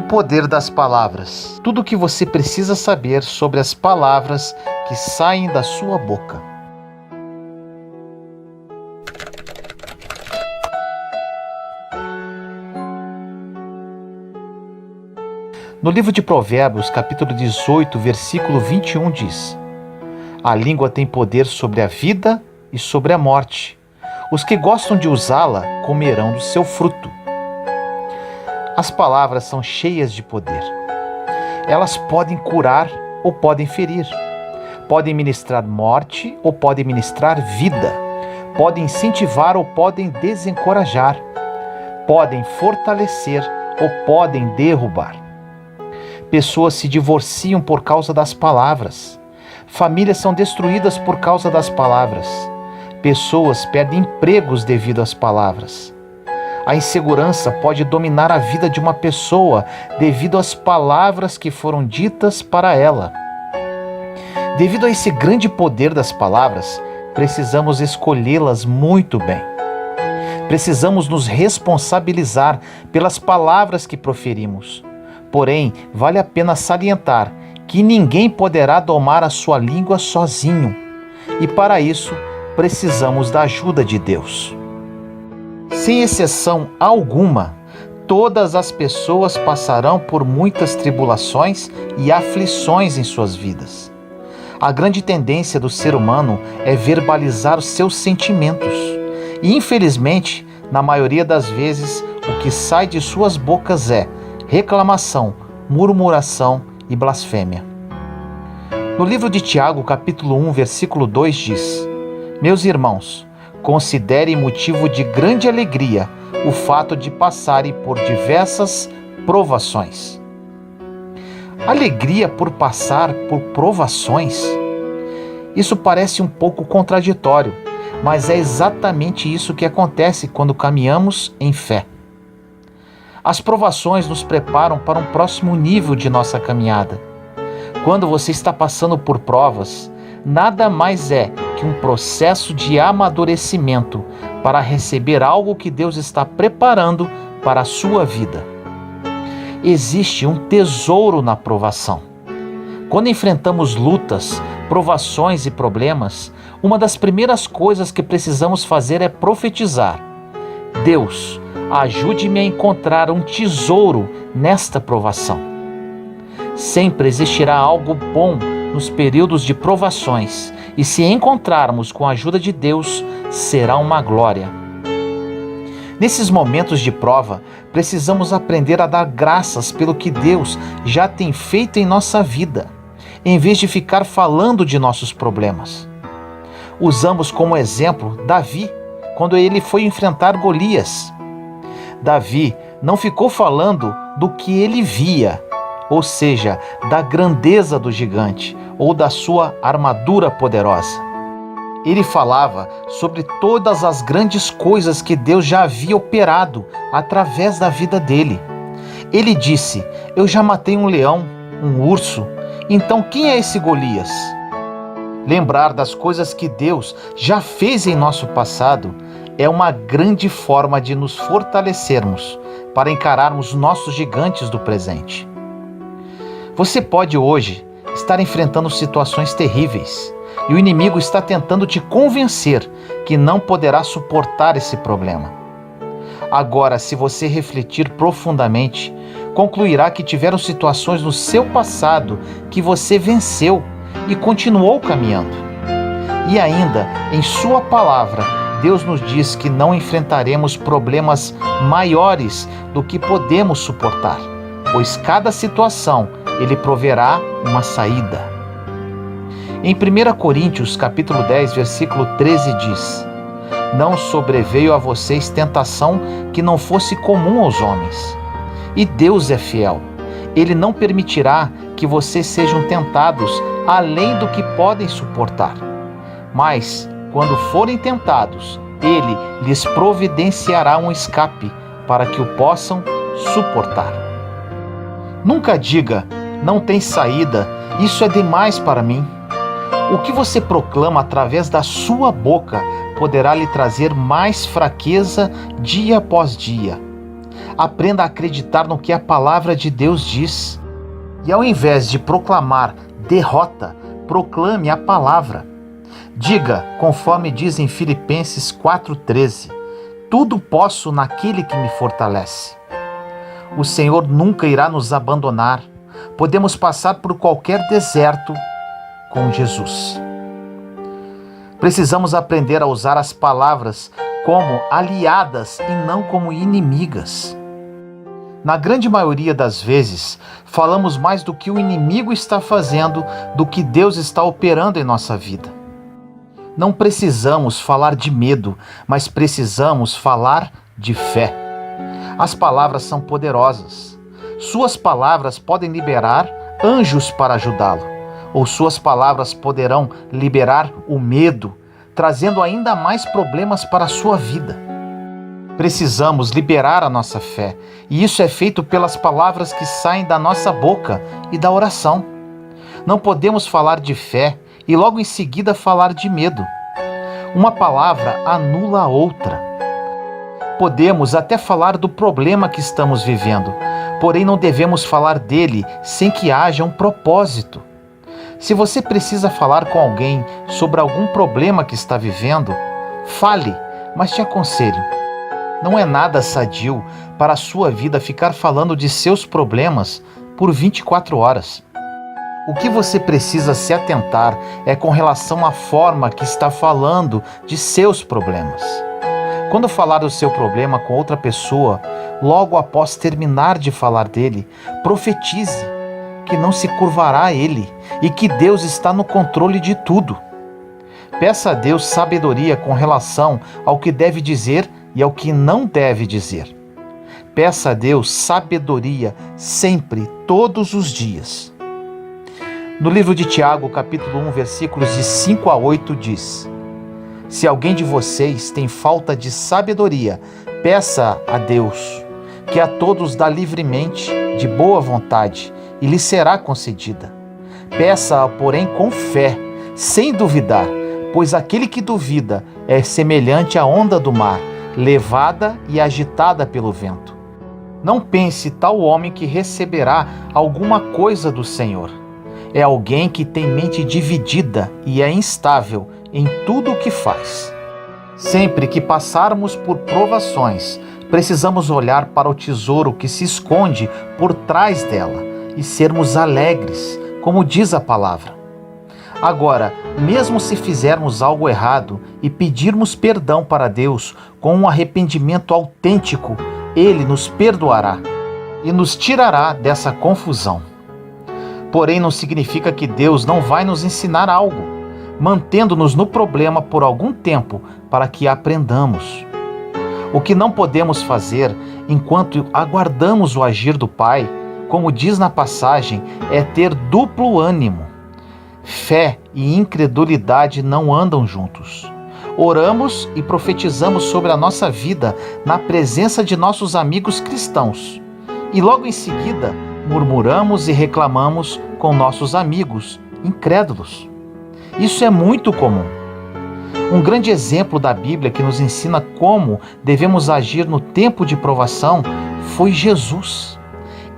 O poder das palavras. Tudo o que você precisa saber sobre as palavras que saem da sua boca. No livro de Provérbios, capítulo 18, versículo 21 diz: A língua tem poder sobre a vida e sobre a morte. Os que gostam de usá-la comerão do seu fruto. As palavras são cheias de poder. Elas podem curar ou podem ferir. Podem ministrar morte ou podem ministrar vida. Podem incentivar ou podem desencorajar. Podem fortalecer ou podem derrubar. Pessoas se divorciam por causa das palavras. Famílias são destruídas por causa das palavras. Pessoas perdem empregos devido às palavras. A insegurança pode dominar a vida de uma pessoa devido às palavras que foram ditas para ela. Devido a esse grande poder das palavras, precisamos escolhê-las muito bem. Precisamos nos responsabilizar pelas palavras que proferimos. Porém, vale a pena salientar que ninguém poderá domar a sua língua sozinho. E para isso, precisamos da ajuda de Deus. Sem exceção alguma, todas as pessoas passarão por muitas tribulações e aflições em suas vidas. A grande tendência do ser humano é verbalizar os seus sentimentos. E, infelizmente, na maioria das vezes, o que sai de suas bocas é reclamação, murmuração e blasfêmia. No livro de Tiago, capítulo 1, versículo 2 diz: Meus irmãos, considerem motivo de grande alegria o fato de passarem por diversas provações. Alegria por passar por provações? Isso parece um pouco contraditório, mas é exatamente isso que acontece quando caminhamos em fé. As provações nos preparam para um próximo nível de nossa caminhada. Quando você está passando por provas, nada mais é que um processo de amadurecimento para receber algo que Deus está preparando para a sua vida. Existe um tesouro na provação. Quando enfrentamos lutas, provações e problemas, uma das primeiras coisas que precisamos fazer é profetizar: Deus, ajude-me a encontrar um tesouro nesta provação. Sempre existirá algo bom nos períodos de provações, e se encontrarmos com a ajuda de Deus, será uma glória. Nesses momentos de prova, precisamos aprender a dar graças pelo que Deus já tem feito em nossa vida, em vez de ficar falando de nossos problemas. Usamos como exemplo Davi, quando ele foi enfrentar Golias. Davi não ficou falando do que ele via, ou seja, da grandeza do gigante ou da sua armadura poderosa. Ele falava sobre todas as grandes coisas que Deus já havia operado através da vida dele. Ele disse: Eu já matei um leão, um urso, então quem é esse Golias? Lembrar das coisas que Deus já fez em nosso passado é uma grande forma de nos fortalecermos para encararmos nossos gigantes do presente. Você pode hoje estar enfrentando situações terríveis e o inimigo está tentando te convencer que não poderá suportar esse problema. Agora, se você refletir profundamente, concluirá que tiveram situações no seu passado que você venceu e continuou caminhando. E ainda, em sua palavra, Deus nos diz que não enfrentaremos problemas maiores do que podemos suportar, pois cada situação Ele proverá uma saída. Em 1 Coríntios, capítulo 10, versículo 13 diz: Não sobreveio a vocês tentação que não fosse comum aos homens. E Deus é fiel. Ele não permitirá que vocês sejam tentados além do que podem suportar. Mas, quando forem tentados, Ele lhes providenciará um escape para que o possam suportar. Nunca diga: não tem saída, isso é demais para mim. O que você proclama através da sua boca poderá lhe trazer mais fraqueza dia após dia. Aprenda a acreditar no que a palavra de Deus diz. E ao invés de proclamar derrota, proclame a palavra. Diga, conforme diz em Filipenses 4,13, tudo posso naquele que me fortalece. O Senhor nunca irá nos abandonar. Podemos passar por qualquer deserto com Jesus. Precisamos aprender a usar as palavras como aliadas e não como inimigas. Na grande maioria das vezes, falamos mais do que o inimigo está fazendo do que Deus está operando em nossa vida. Não precisamos falar de medo, mas precisamos falar de fé. As palavras são poderosas. Suas palavras podem liberar anjos para ajudá-lo, ou suas palavras poderão liberar o medo, trazendo ainda mais problemas para a sua vida. Precisamos liberar a nossa fé, e isso é feito pelas palavras que saem da nossa boca e da oração. Não podemos falar de fé e logo em seguida falar de medo. Uma palavra anula a outra. Podemos até falar do problema que estamos vivendo, porém não devemos falar dele sem que haja um propósito. Se você precisa falar com alguém sobre algum problema que está vivendo, fale, mas te aconselho, não é nada sadio para a sua vida ficar falando de seus problemas por 24 horas. O que você precisa se atentar é com relação à forma que está falando de seus problemas. Quando falar do seu problema com outra pessoa, logo após terminar de falar dele, profetize que não se curvará a ele e que Deus está no controle de tudo. Peça a Deus sabedoria com relação ao que deve dizer e ao que não deve dizer. Peça a Deus sabedoria sempre, todos os dias. No livro de Tiago, capítulo 1, versículos de 5 a 8, diz: se alguém de vocês tem falta de sabedoria, peça a Deus, que a todos dá livremente, de boa vontade, e lhe será concedida. Peça-a, porém, com fé, sem duvidar, pois aquele que duvida é semelhante à onda do mar, levada e agitada pelo vento. Não pense tal homem que receberá alguma coisa do Senhor. É alguém que tem mente dividida e é instável em tudo o que faz. Sempre que passarmos por provações, precisamos olhar para o tesouro que se esconde por trás dela e sermos alegres, como diz a palavra. Agora, mesmo se fizermos algo errado e pedirmos perdão para Deus com um arrependimento autêntico, Ele nos perdoará e nos tirará dessa confusão. Porém, não significa que Deus não vai nos ensinar algo, mantendo-nos no problema por algum tempo para que aprendamos. O que não podemos fazer enquanto aguardamos o agir do Pai, como diz na passagem, é ter duplo ânimo. Fé e incredulidade não andam juntos. Oramos e profetizamos sobre a nossa vida na presença de nossos amigos cristãos. E logo em seguida, murmuramos e reclamamos com nossos amigos incrédulos. Isso é muito comum. Um grande exemplo da Bíblia que nos ensina como devemos agir no tempo de provação foi Jesus.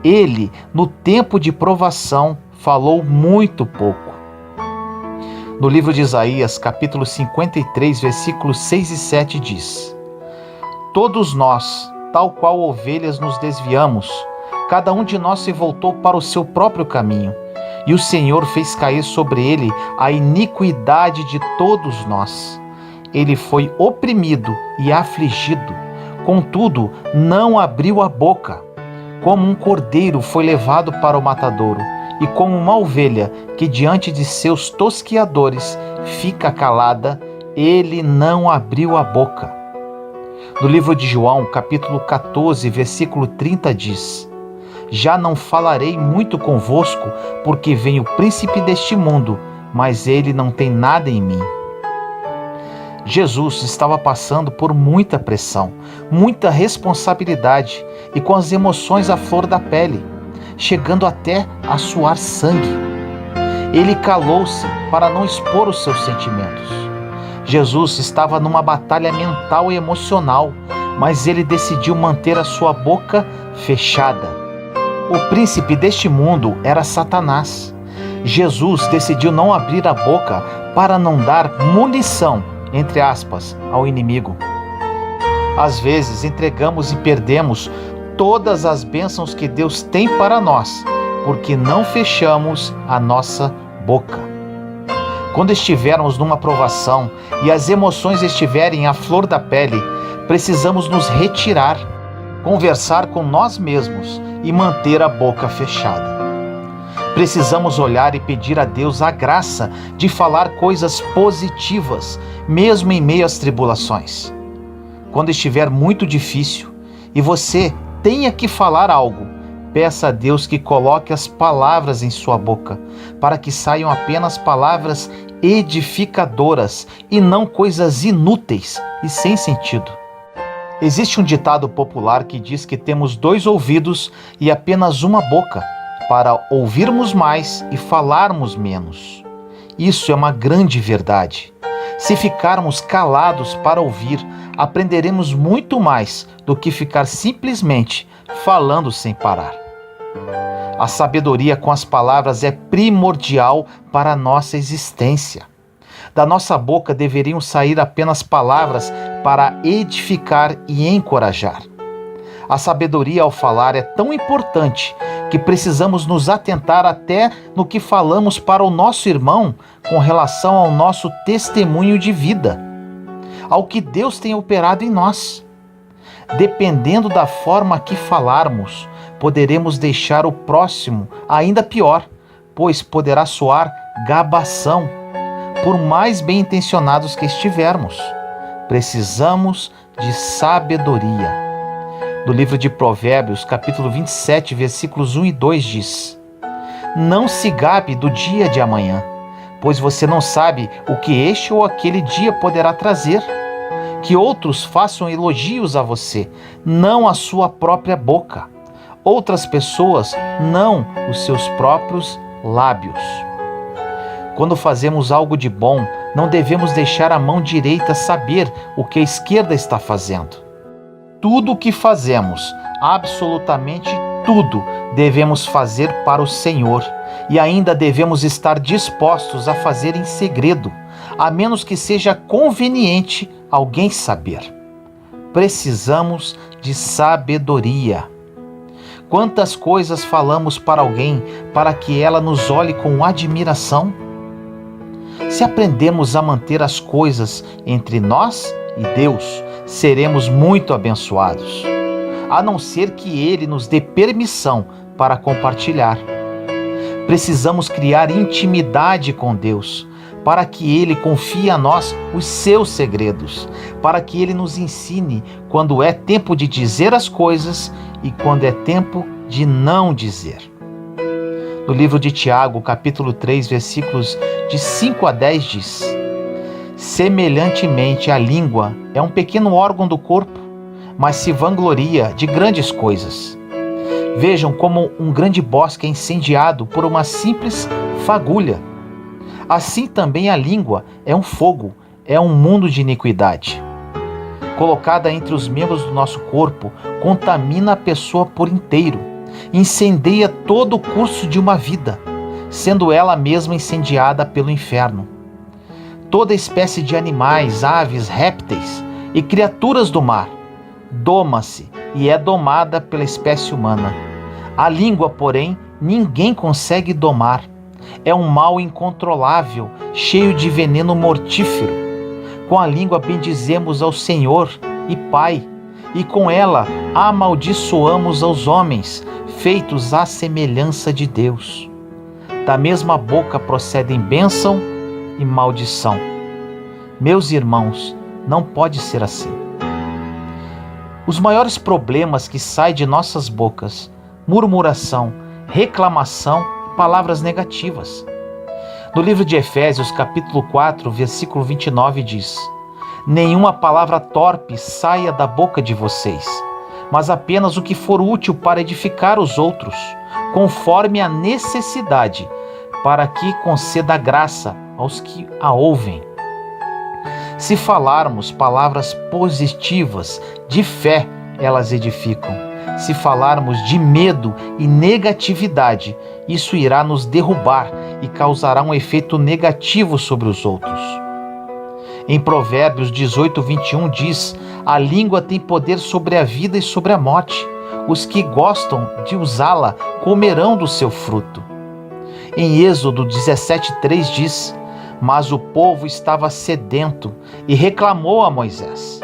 Ele, no tempo de provação, falou muito pouco. No livro de Isaías, capítulo 53, versículos 6 e 7 diz: todos nós, tal qual ovelhas, nos desviamos, cada um de nós se voltou para o seu próprio caminho, e o Senhor fez cair sobre ele a iniquidade de todos nós. Ele foi oprimido e afligido, contudo não abriu a boca. Como um cordeiro foi levado para o matadouro, e como uma ovelha que diante de seus tosquiadores fica calada, ele não abriu a boca. No livro de João, capítulo 14, versículo 30 diz: já não falarei muito convosco, porque vem o príncipe deste mundo, mas ele não tem nada em mim. Jesus estava passando por muita pressão, muita responsabilidade e com as emoções à flor da pele, chegando até a suar sangue. Ele calou-se para não expor os seus sentimentos. Jesus estava numa batalha mental e emocional, mas ele decidiu manter a sua boca fechada. O príncipe deste mundo era Satanás. Jesus decidiu não abrir a boca para não dar munição, entre aspas, ao inimigo. Às vezes entregamos e perdemos todas as bênçãos que Deus tem para nós, porque não fechamos a nossa boca. Quando estivermos numa provação e as emoções estiverem à flor da pele, precisamos nos retirar, conversar com nós mesmos e manter a boca fechada. Precisamos olhar e pedir a Deus a graça de falar coisas positivas, mesmo em meio às tribulações. Quando estiver muito difícil e você tenha que falar algo, peça a Deus que coloque as palavras em sua boca, para que saiam apenas palavras edificadoras e não coisas inúteis e sem sentido. Existe um ditado popular que diz que temos 2 ouvidos e apenas uma boca, para ouvirmos mais e falarmos menos. Isso é uma grande verdade. Se ficarmos calados para ouvir, aprenderemos muito mais do que ficar simplesmente falando sem parar. A sabedoria com as palavras é primordial para a nossa existência. Da nossa boca deveriam sair apenas palavras para edificar e encorajar. A sabedoria ao falar é tão importante que precisamos nos atentar até no que falamos para o nosso irmão com relação ao nosso testemunho de vida, ao que Deus tem operado em nós. Dependendo da forma que falarmos, poderemos deixar o próximo ainda pior, pois poderá soar gabação, por mais bem intencionados que estivermos. Precisamos de sabedoria. No livro de Provérbios, capítulo 27, versículos 1 e 2 diz: Não se gabe do dia de amanhã, pois você não sabe o que este ou aquele dia poderá trazer. Que outros façam elogios a você, não a sua própria boca. Outras pessoas, não os seus próprios lábios. Quando fazemos algo de bom, não devemos deixar a mão direita saber o que a esquerda está fazendo. Tudo o que fazemos, absolutamente tudo, devemos fazer para o Senhor, e ainda devemos estar dispostos a fazer em segredo, a menos que seja conveniente alguém saber. Precisamos de sabedoria. Quantas coisas falamos para alguém para que ela nos olhe com admiração? Se aprendemos a manter as coisas entre nós e Deus, seremos muito abençoados, a não ser que Ele nos dê permissão para compartilhar. Precisamos criar intimidade com Deus, para que Ele confie a nós os seus segredos, para que Ele nos ensine quando é tempo de dizer as coisas e quando é tempo de não dizer. No livro de Tiago, capítulo 3, versículos de 5 a 10 diz: Semelhantemente, a língua é um pequeno órgão do corpo, mas se vangloria de grandes coisas. Vejam como um grande bosque é incendiado por uma simples fagulha. Assim também a língua é um fogo, é um mundo de iniquidade. Colocada entre os membros do nosso corpo, contamina a pessoa por inteiro, incendeia todo o curso de uma vida, sendo ela mesma incendiada pelo inferno. Toda espécie de animais, aves, répteis e criaturas do mar doma-se e é domada pela espécie humana. A língua, porém, ninguém consegue domar. É um mal incontrolável, cheio de veneno mortífero. Com a língua bendizemos ao Senhor e Pai, e com ela amaldiçoamos aos homens, feitos à semelhança de Deus. Da mesma boca procedem bênção e maldição. Meus irmãos, não pode ser assim. Os maiores problemas que saem de nossas bocas: murmuração, reclamação, palavras negativas. No livro de Efésios, capítulo 4, versículo 29 diz: Nenhuma palavra torpe saia da boca de vocês, mas apenas o que for útil para edificar os outros, conforme a necessidade, para que conceda graça aos que a ouvem. Se falarmos palavras positivas, de fé, elas edificam. Se falarmos de medo e negatividade, isso irá nos derrubar e causará um efeito negativo sobre os outros. Em Provérbios 18:21 diz: a língua tem poder sobre a vida e sobre a morte. Os que gostam de usá-la comerão do seu fruto. Em Êxodo 17:3 diz: mas o povo estava sedento e reclamou a Moisés: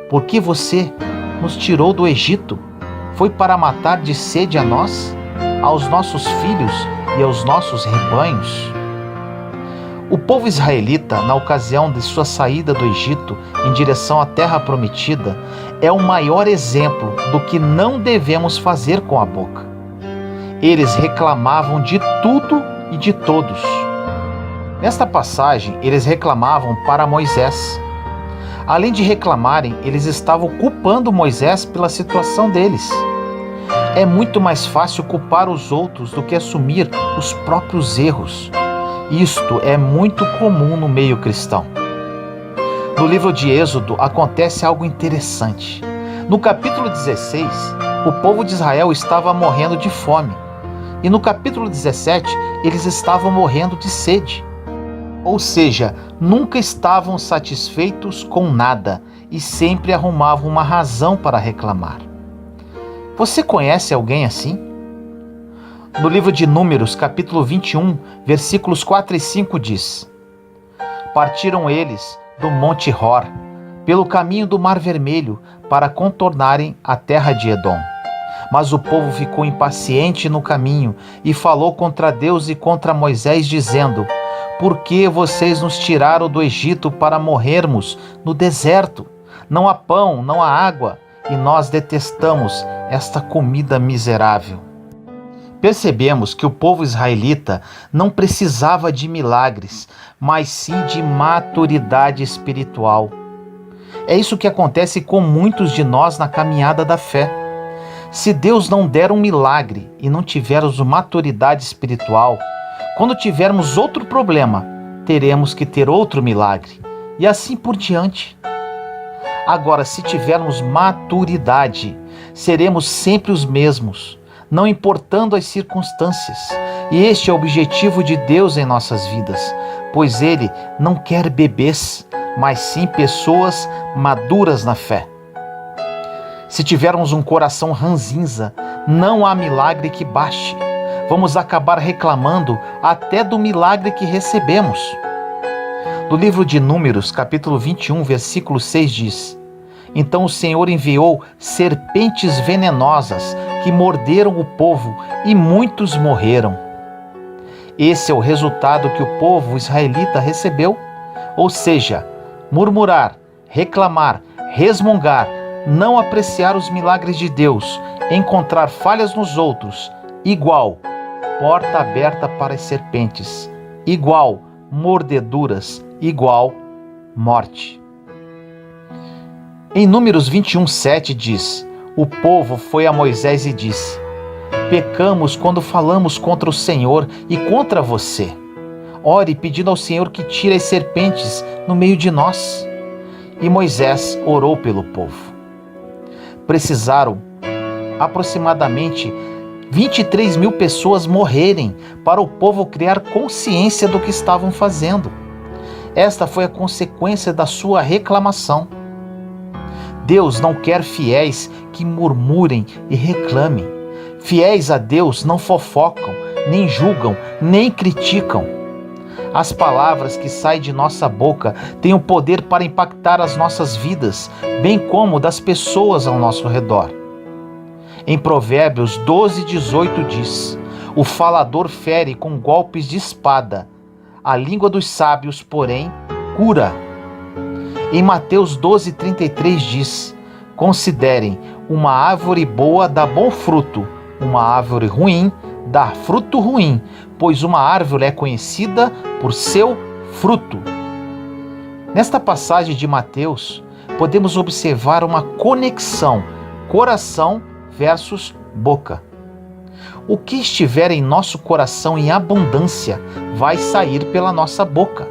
por que você nos tirou do Egito? Foi para matar de sede a nós, aos nossos filhos e aos nossos rebanhos? O povo israelita, na ocasião de sua saída do Egito em direção à terra prometida, é o maior exemplo do que não devemos fazer com a boca. Eles reclamavam de tudo e de todos. Nesta passagem, eles reclamavam para Moisés. Além de reclamarem, eles estavam culpando Moisés pela situação deles. É muito mais fácil culpar os outros do que assumir os próprios erros. Isto é muito comum no meio cristão. No livro de Êxodo acontece algo interessante. No capítulo 16, o povo de Israel estava morrendo de fome. E no capítulo 17, eles estavam morrendo de sede. Ou seja, nunca estavam satisfeitos com nada e sempre arrumavam uma razão para reclamar. Você conhece alguém assim? No livro de Números, capítulo 21, versículos 4 e 5 diz: partiram eles do Monte Hor, pelo caminho do Mar Vermelho, para contornarem a terra de Edom. Mas o povo ficou impaciente no caminho e falou contra Deus e contra Moisés, dizendo: por que vocês nos tiraram do Egito para morrermos no deserto? Não há pão, não há água, e nós detestamos esta comida miserável. Percebemos que o povo israelita não precisava de milagres, mas sim de maturidade espiritual. É isso que acontece com muitos de nós na caminhada da fé. Se Deus não der um milagre e não tivermos maturidade espiritual, quando tivermos outro problema, teremos que ter outro milagre, e assim por diante. Agora, se tivermos maturidade, seremos sempre os mesmos, não importando as circunstâncias. E este é o objetivo de Deus em nossas vidas, pois Ele não quer bebês, mas sim pessoas maduras na fé. Se tivermos um coração ranzinza, não há milagre que baste. Vamos acabar reclamando até do milagre que recebemos. No livro de Números, capítulo 21, versículo 6 diz: então o Senhor enviou serpentes venenosas que morderam o povo e muitos morreram. Esse é o resultado que o povo israelita recebeu. Ou seja, murmurar, reclamar, resmungar, não apreciar os milagres de Deus, encontrar falhas nos outros, igual porta aberta para as serpentes, igual mordeduras, igual morte. Em Números 21:7 diz: o povo foi a Moisés e disse: pecamos quando falamos contra o Senhor e contra você. Ore pedindo ao Senhor que tire as serpentes no meio de nós. E Moisés orou pelo povo. Precisaram aproximadamente 23 mil pessoas morrerem para o povo criar consciência do que estavam fazendo. Esta foi a consequência da sua reclamação. Deus não quer fiéis que murmurem e reclamem. Fiéis a Deus não fofocam, nem julgam, nem criticam. As palavras que saem de nossa boca têm o poder para impactar as nossas vidas, bem como das pessoas ao nosso redor. Em Provérbios 12:18 diz: o falador fere com golpes de espada, a língua dos sábios, porém, cura. Em Mateus 12:33 diz: considerem, uma árvore boa dá bom fruto, uma árvore ruim dá fruto ruim, pois uma árvore é conhecida por seu fruto. Nesta passagem de Mateus, podemos observar uma conexão coração versus boca. O que estiver em nosso coração em abundância vai sair pela nossa boca.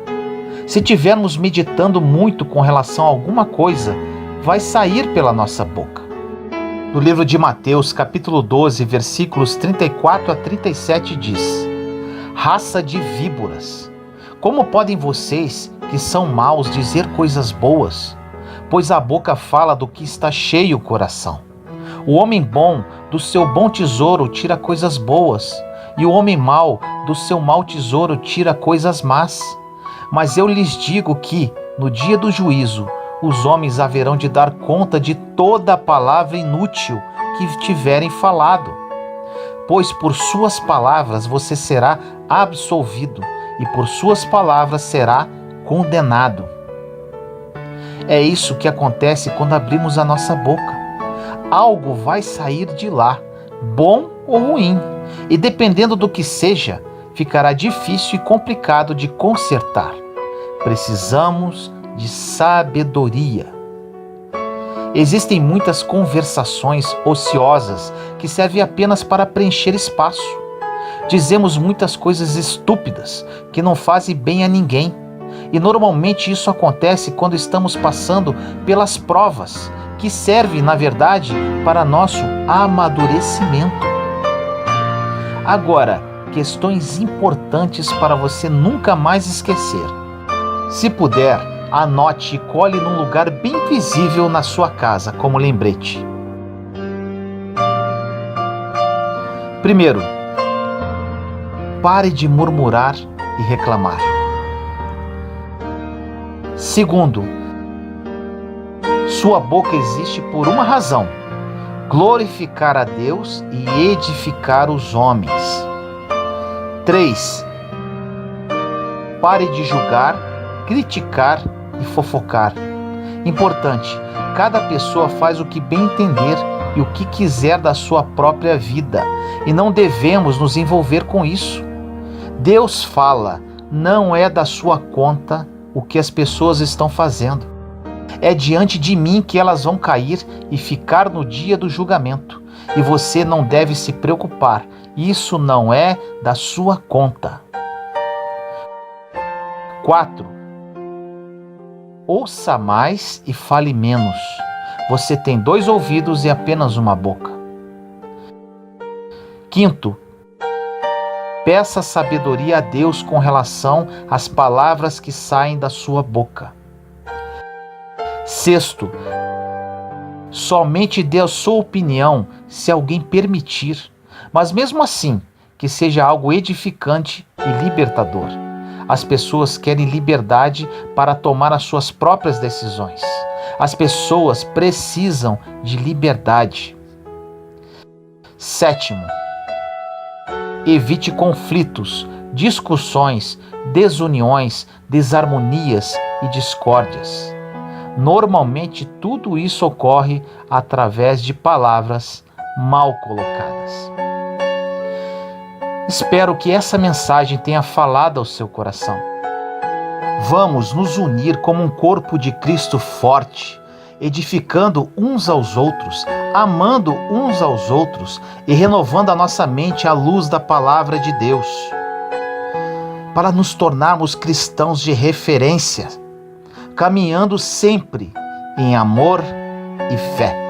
Se tivermos meditando muito com relação a alguma coisa, vai sair pela nossa boca. No livro de Mateus, capítulo 12, versículos 34 a 37 diz: Raça de víboras, como podem vocês, que são maus, dizer coisas boas? Pois a boca fala do que está cheio o coração. O homem bom do seu bom tesouro tira coisas boas, e o homem mau do seu mau tesouro tira coisas más. Mas eu lhes digo que, no dia do juízo, os homens haverão de dar conta de toda a palavra inútil que tiverem falado. Pois por suas palavras você será absolvido, e por suas palavras será condenado. É isso que acontece quando abrimos a nossa boca. Algo vai sair de lá, bom ou ruim, e dependendo do que seja, ficará difícil e complicado de consertar. Precisamos de sabedoria. Existem muitas conversações ociosas que servem apenas para preencher espaço. Dizemos muitas coisas estúpidas que não fazem bem a ninguém. E normalmente isso acontece quando estamos passando pelas provas, que servem, na verdade, para nosso amadurecimento. Agora, questões importantes para você nunca mais esquecer. Se puder, anote e cole num lugar bem visível na sua casa, como lembrete. Primeiro, pare de murmurar e reclamar. Segundo, sua boca existe por uma razão: glorificar a Deus e edificar os homens. 3. Pare de julgar, criticar e fofocar. Importante, cada pessoa faz o que bem entender e o que quiser da sua própria vida, e não devemos nos envolver com isso. Deus fala, não é da sua conta o que as pessoas estão fazendo. É diante de mim que elas vão cair e ficar no dia do julgamento. E você não deve se preocupar. Isso não é da sua conta. 4. Ouça mais e fale menos. Você tem 2 ouvidos e apenas uma boca. 5. Peça sabedoria a Deus com relação às palavras que saem da sua boca. 6. Somente dê a sua opinião se alguém permitir, mas mesmo assim, que seja algo edificante e libertador. As pessoas querem liberdade para tomar as suas próprias decisões. As pessoas precisam de liberdade. 7. Evite conflitos, discussões, desuniões, desarmonias e discórdias. Normalmente tudo isso ocorre através de palavras mal colocadas. Espero que essa mensagem tenha falado ao seu coração. Vamos nos unir como um corpo de Cristo forte, edificando uns aos outros, amando uns aos outros e renovando a nossa mente à luz da palavra de Deus, para nos tornarmos cristãos de referência, caminhando sempre em amor e fé.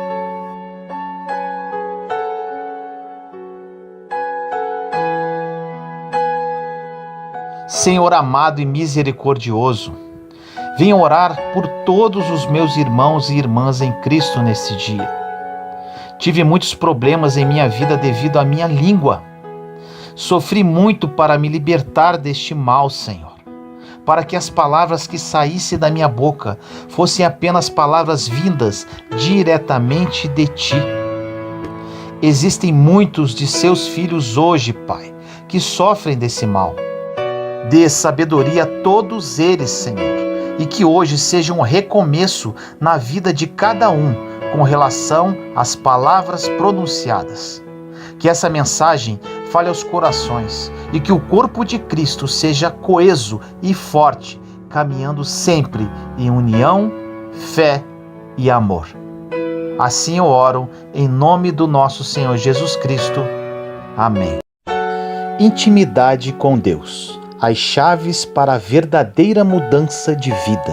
Senhor amado e misericordioso, venho orar por todos os meus irmãos e irmãs em Cristo nesse dia. Tive muitos problemas em minha vida devido à minha língua. Sofri muito para me libertar deste mal, Senhor, para que as palavras que saíssem da minha boca fossem apenas palavras vindas diretamente de Ti. Existem muitos de seus filhos hoje, Pai, que sofrem desse mal. Dê sabedoria a todos eles, Senhor, e que hoje seja um recomeço na vida de cada um com relação às palavras pronunciadas. Que essa mensagem fale aos corações e que o corpo de Cristo seja coeso e forte, caminhando sempre em união, fé e amor. Assim eu oro em nome do nosso Senhor Jesus Cristo. Amém. Intimidade com Deus. As chaves para a verdadeira mudança de vida.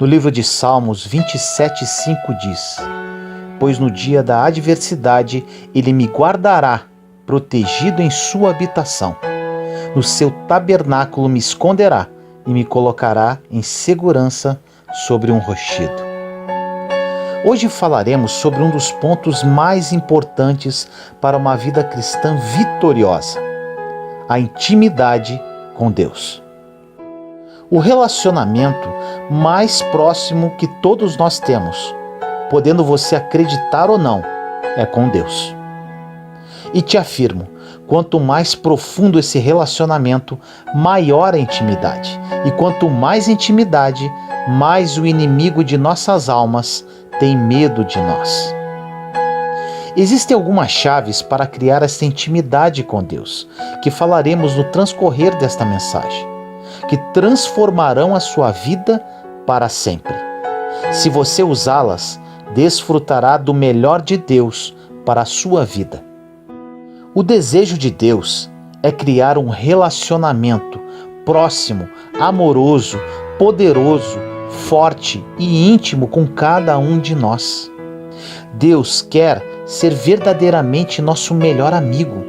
No livro de Salmos 27:5 diz: Pois no dia da adversidade ele me guardará, protegido em sua habitação. No seu tabernáculo me esconderá e me colocará em segurança sobre um rochedo. Hoje falaremos sobre um dos pontos mais importantes para uma vida cristã vitoriosa: a intimidade com Deus. O relacionamento mais próximo que todos nós temos, podendo você acreditar ou não, é com Deus. E te afirmo, quanto mais profundo esse relacionamento, maior a intimidade. E quanto mais intimidade, mais o inimigo de nossas almas tem medo de nós. Existem algumas chaves para criar essa intimidade com Deus, que falaremos no transcorrer desta mensagem, que transformarão a sua vida para sempre. Se você usá-las, desfrutará do melhor de Deus para a sua vida. O desejo de Deus é criar um relacionamento próximo, amoroso, poderoso, forte e íntimo com cada um de nós. Deus quer ser verdadeiramente nosso melhor amigo,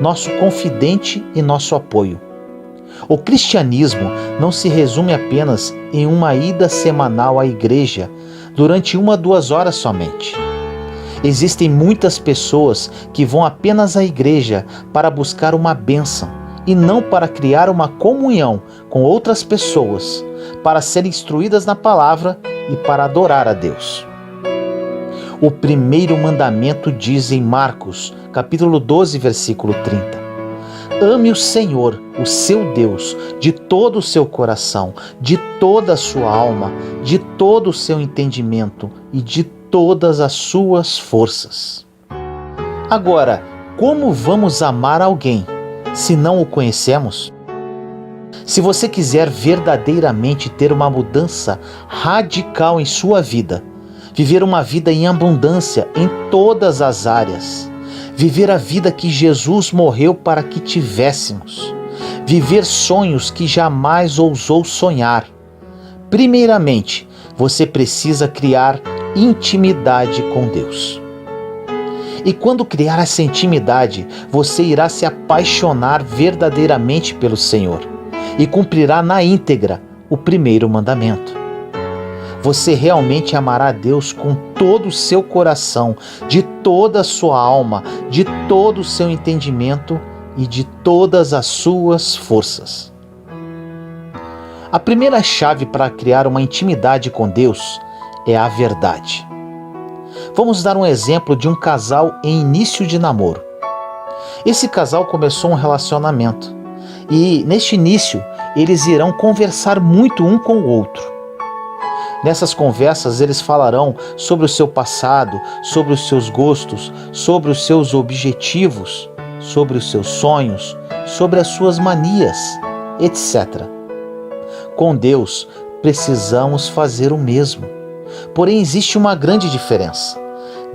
nosso confidente e nosso apoio. O cristianismo não se resume apenas em uma ida semanal à igreja durante 1 a 2 horas somente. Existem muitas pessoas que vão apenas à igreja para buscar uma bênção e não para criar uma comunhão com outras pessoas, para serem instruídas na palavra e para adorar a Deus. O primeiro mandamento diz em Marcos, capítulo 12, versículo 30: Ame o Senhor, o seu Deus, de todo o seu coração, de toda a sua alma, de todo o seu entendimento e de todas as suas forças. Agora, como vamos amar alguém se não o conhecemos? Se você quiser verdadeiramente ter uma mudança radical em sua vida, viver uma vida em abundância em todas as áreas, viver a vida que Jesus morreu para que tivéssemos, viver sonhos que jamais ousou sonhar, primeiramente, você precisa criar intimidade com Deus. E quando criar essa intimidade, você irá se apaixonar verdadeiramente pelo Senhor e cumprirá na íntegra o primeiro mandamento. Você realmente amará a Deus com todo o seu coração, de toda a sua alma, de todo o seu entendimento e de todas as suas forças. A primeira chave para criar uma intimidade com Deus é a verdade. Vamos dar um exemplo de um casal em início de namoro. Esse casal começou um relacionamento e, neste início, eles irão conversar muito um com o outro. Nessas conversas, eles falarão sobre o seu passado, sobre os seus gostos, sobre os seus objetivos, sobre os seus sonhos, sobre as suas manias, etc. Com Deus, precisamos fazer o mesmo. Porém, existe uma grande diferença.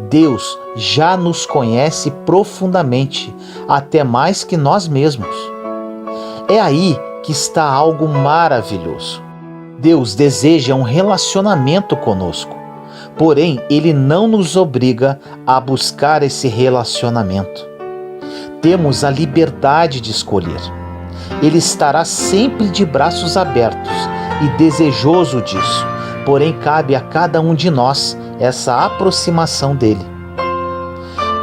Deus já nos conhece profundamente, até mais que nós mesmos. É aí que está algo maravilhoso. Deus deseja um relacionamento conosco, porém Ele não nos obriga a buscar esse relacionamento. Temos a liberdade de escolher. Ele estará sempre de braços abertos e desejoso disso, porém cabe a cada um de nós essa aproximação dele.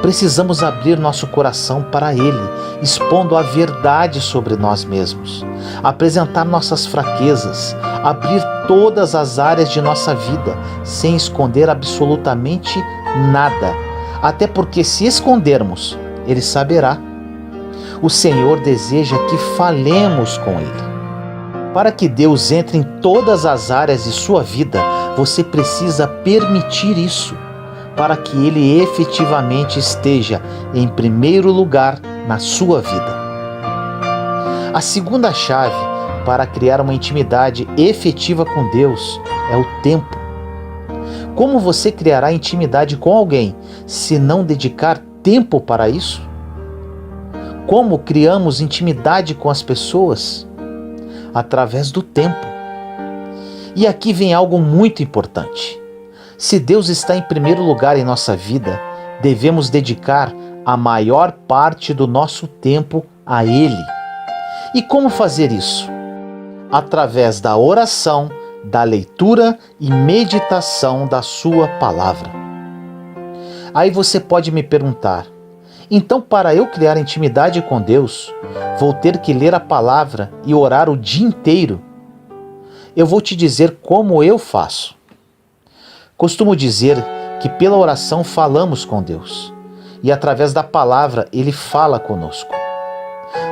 Precisamos abrir nosso coração para Ele, expondo a verdade sobre nós mesmos, apresentar nossas fraquezas, abrir todas as áreas de nossa vida, sem esconder absolutamente nada, até porque se escondermos, Ele saberá. O Senhor deseja que falemos com Ele. Para que Deus entre em todas as áreas de sua vida, você precisa permitir isso, para que Ele efetivamente esteja em primeiro lugar na sua vida. A segunda chave para criar uma intimidade efetiva com Deus é o tempo. Como você criará intimidade com alguém se não dedicar tempo para isso? Como criamos intimidade com as pessoas? Através do tempo. E aqui vem algo muito importante. Se Deus está em primeiro lugar em nossa vida, devemos dedicar a maior parte do nosso tempo a Ele. E como fazer isso? Através da oração, da leitura e meditação da sua palavra. Aí você pode me perguntar, então para eu criar intimidade com Deus, vou ter que ler a palavra e orar o dia inteiro? Eu vou te dizer como eu faço. Costumo dizer que pela oração falamos com Deus e através da palavra Ele fala conosco.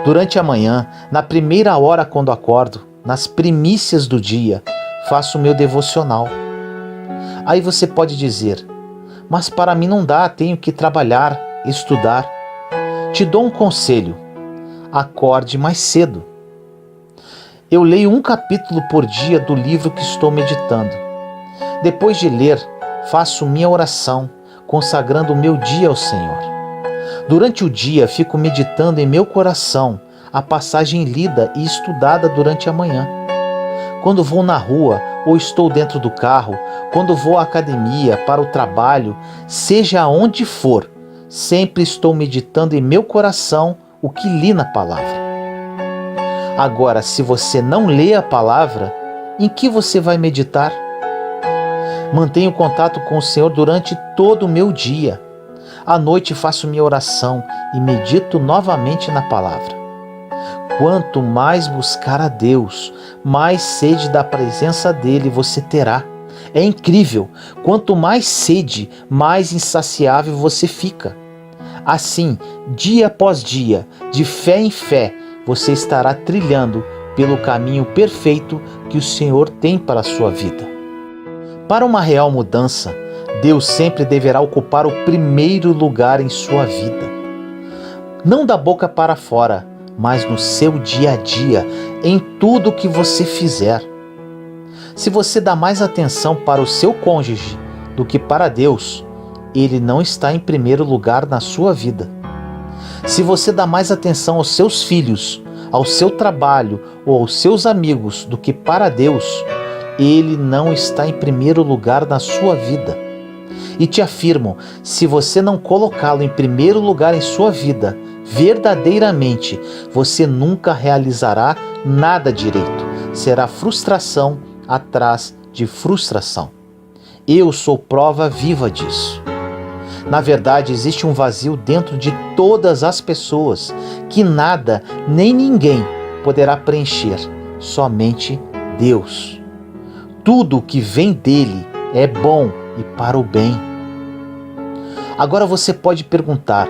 Durante a manhã, na primeira hora quando acordo, nas primícias do dia, faço o meu devocional. Aí você pode dizer, mas para mim não dá, tenho que trabalhar, estudar. Te dou um conselho, acorde mais cedo. Eu leio um capítulo por dia do livro que estou meditando. Depois de ler, faço minha oração, consagrando o meu dia ao Senhor. Durante o dia, fico meditando em meu coração a passagem lida e estudada durante a manhã. Quando vou na rua ou estou dentro do carro, quando vou à academia, para o trabalho, seja aonde for, sempre estou meditando em meu coração o que li na palavra. Agora, se você não lê a palavra, em que você vai meditar? Mantenho contato com o Senhor durante todo o meu dia. À noite faço minha oração e medito novamente na palavra. Quanto mais buscar a Deus, mais sede da presença dele você terá. É incrível, quanto mais sede, mais insaciável você fica. Assim, dia após dia, de fé em fé, você estará trilhando pelo caminho perfeito que o Senhor tem para a sua vida. Para uma real mudança, Deus sempre deverá ocupar o primeiro lugar em sua vida. Não da boca para fora, mas no seu dia a dia, em tudo que você fizer. Se você dá mais atenção para o seu cônjuge do que para Deus, ele não está em primeiro lugar na sua vida. Se você dá mais atenção aos seus filhos, ao seu trabalho ou aos seus amigos do que para Deus, ele não está em primeiro lugar na sua vida. E te afirmo, se você não colocá-lo em primeiro lugar em sua vida, verdadeiramente, você nunca realizará nada direito. Será frustração atrás de frustração. Eu sou prova viva disso. Na verdade, existe um vazio dentro de todas as pessoas que nada nem ninguém poderá preencher, somente Deus. Tudo o que vem dele é bom e para o bem. Agora você pode perguntar,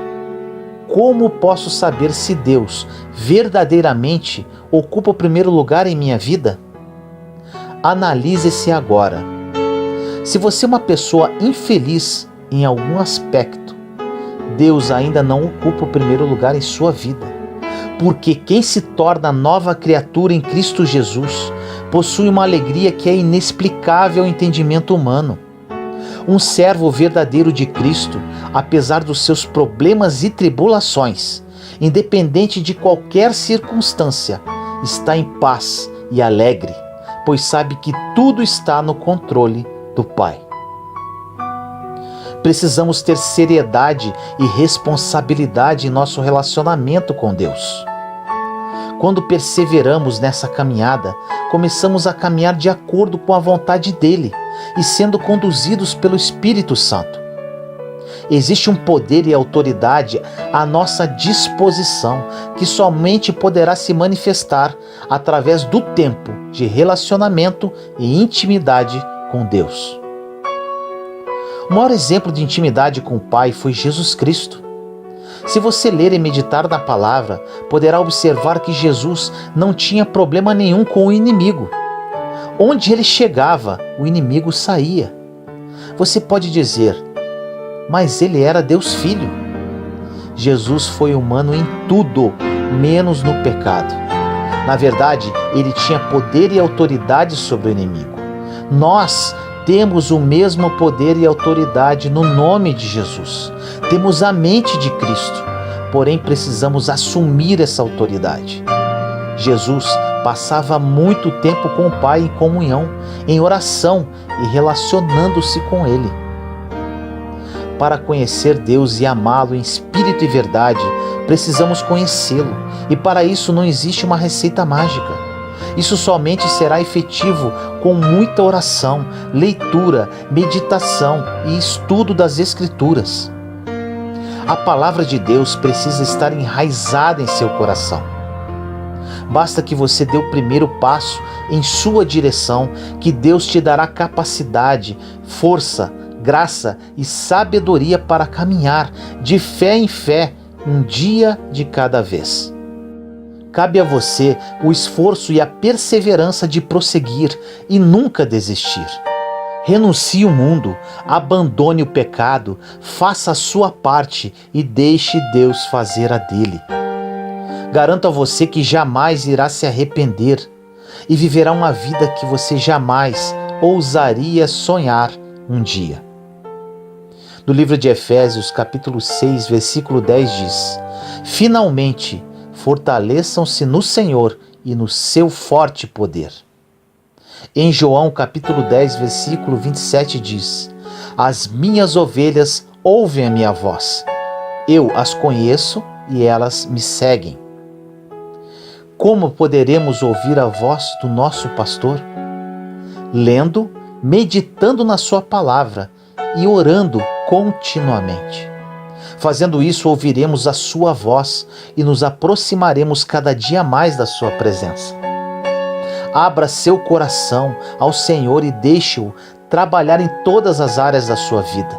como posso saber se Deus verdadeiramente ocupa o primeiro lugar em minha vida? Analise-se agora. Se você é uma pessoa infeliz em algum aspecto, Deus ainda não ocupa o primeiro lugar em sua vida. Porque quem se torna nova criatura em Cristo Jesus possui uma alegria que é inexplicável ao entendimento humano. Um servo verdadeiro de Cristo, apesar dos seus problemas e tribulações, independente de qualquer circunstância, está em paz e alegre, pois sabe que tudo está no controle do Pai. Precisamos ter seriedade e responsabilidade em nosso relacionamento com Deus. Quando perseveramos nessa caminhada, começamos a caminhar de acordo com a vontade dele e sendo conduzidos pelo Espírito Santo. Existe um poder e autoridade à nossa disposição que somente poderá se manifestar através do tempo de relacionamento e intimidade com Deus. O maior exemplo de intimidade com o Pai foi Jesus Cristo. Se você ler e meditar na palavra, poderá observar que Jesus não tinha problema nenhum com o inimigo. Onde ele chegava, o inimigo saía. Você pode dizer, mas ele era Deus Filho. Jesus foi humano em tudo, menos no pecado. Na verdade, ele tinha poder e autoridade sobre o inimigo. Nós temos o mesmo poder e autoridade no nome de Jesus. Temos a mente de Cristo, porém precisamos assumir essa autoridade. Jesus passava muito tempo com o Pai em comunhão em oração e relacionando-se com Ele. Para conhecer Deus e amá-lo em espírito e verdade, precisamos conhecê-lo, e para isso não existe uma receita mágica. Isso somente será efetivo com muita oração, leitura, meditação e estudo das Escrituras. A palavra de Deus precisa estar enraizada em seu coração. Basta que você dê o primeiro passo em sua direção, que Deus te dará capacidade, força, graça e sabedoria para caminhar de fé em fé, um dia de cada vez. Cabe a você o esforço e a perseverança de prosseguir e nunca desistir. Renuncie o mundo, abandone o pecado, faça a sua parte e deixe Deus fazer a dele. Garanto a você que jamais irá se arrepender e viverá uma vida que você jamais ousaria sonhar um dia. No livro de Efésios, capítulo 6, versículo 10 diz: Finalmente, fortaleçam-se no Senhor e no seu forte poder. Em João, capítulo 10, versículo 27 diz: As minhas ovelhas ouvem a minha voz. Eu as conheço e elas me seguem. Como poderemos ouvir a voz do nosso pastor? Lendo, meditando na sua palavra e orando continuamente. Fazendo isso, ouviremos a sua voz e nos aproximaremos cada dia mais da sua presença. Abra seu coração ao Senhor e deixe-o trabalhar em todas as áreas da sua vida.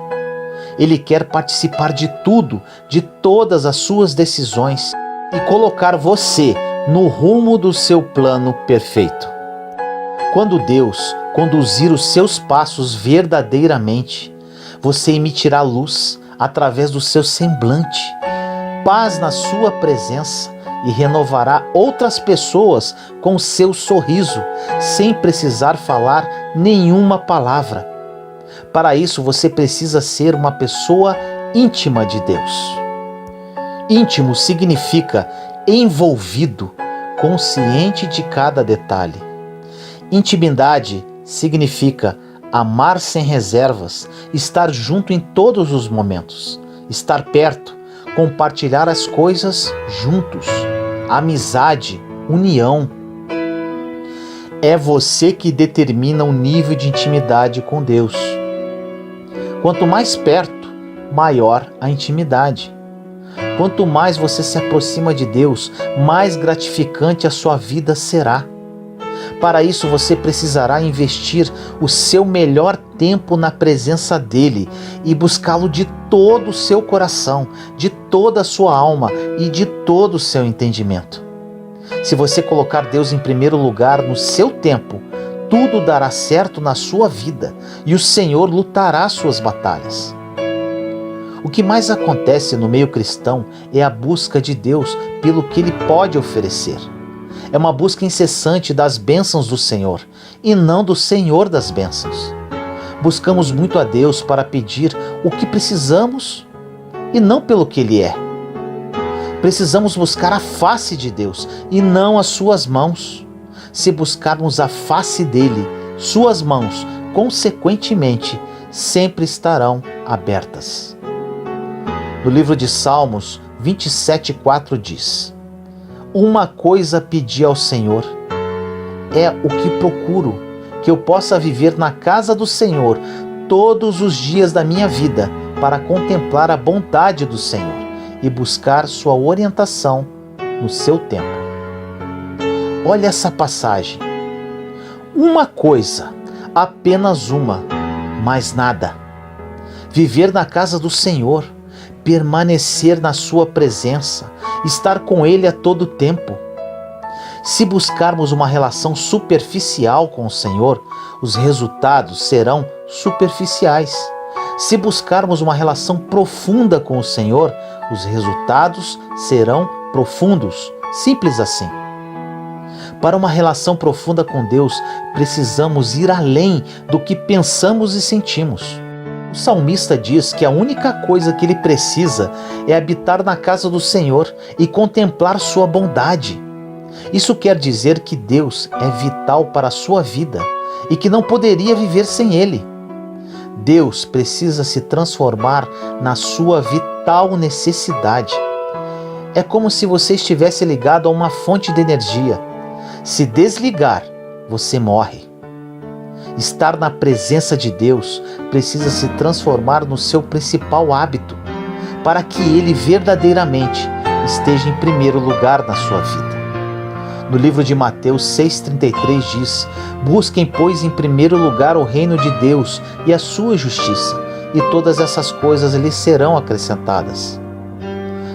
Ele quer participar de tudo, de todas as suas decisões e colocar você no rumo do seu plano perfeito. Quando Deus conduzir os seus passos verdadeiramente, você emitirá luz através do seu semblante, paz na sua presença e renovará outras pessoas com seu sorriso, sem precisar falar nenhuma palavra. Para isso, você precisa ser uma pessoa íntima de Deus. Íntimo significa envolvido, consciente de cada detalhe. Intimidade significa amar sem reservas, estar junto em todos os momentos, estar perto, compartilhar as coisas juntos, amizade, união. É você que determina o nível de intimidade com Deus. Quanto mais perto, maior a intimidade. Quanto mais você se aproxima de Deus, mais gratificante a sua vida será. Para isso, você precisará investir o seu melhor tempo na presença dele e buscá-lo de todo o seu coração, de toda a sua alma e de todo o seu entendimento. Se você colocar Deus em primeiro lugar no seu tempo, tudo dará certo na sua vida e o Senhor lutará suas batalhas. O que mais acontece no meio cristão é a busca de Deus pelo que Ele pode oferecer. É uma busca incessante das bênçãos do Senhor e não do Senhor das bênçãos. Buscamos muito a Deus para pedir o que precisamos e não pelo que Ele é. Precisamos buscar a face de Deus e não as suas mãos. Se buscarmos a face dele, suas mãos, consequentemente, sempre estarão abertas. No livro de Salmos 27:4 diz: Uma coisa pedi ao Senhor, é o que procuro, que eu possa viver na casa do Senhor todos os dias da minha vida, para contemplar a bondade do Senhor e buscar sua orientação no seu tempo. Olha essa passagem. Uma coisa, apenas uma, mais nada. Viver na casa do Senhor, permanecer na sua presença, estar com Ele a todo tempo. Se buscarmos uma relação superficial com o Senhor, os resultados serão superficiais. Se buscarmos uma relação profunda com o Senhor, os resultados serão profundos. Simples assim. Para uma relação profunda com Deus, precisamos ir além do que pensamos e sentimos. O salmista diz que a única coisa que ele precisa é habitar na casa do Senhor e contemplar sua bondade. Isso quer dizer que Deus é vital para a sua vida e que não poderia viver sem ele. Deus precisa se transformar na sua vital necessidade. É como se você estivesse ligado a uma fonte de energia. Se desligar, você morre. Estar na presença de Deus precisa se transformar no seu principal hábito, para que Ele verdadeiramente esteja em primeiro lugar na sua vida. No livro de Mateus 6,33 diz: busquem, pois, em primeiro lugar o reino de Deus e a sua justiça, e todas essas coisas lhes serão acrescentadas.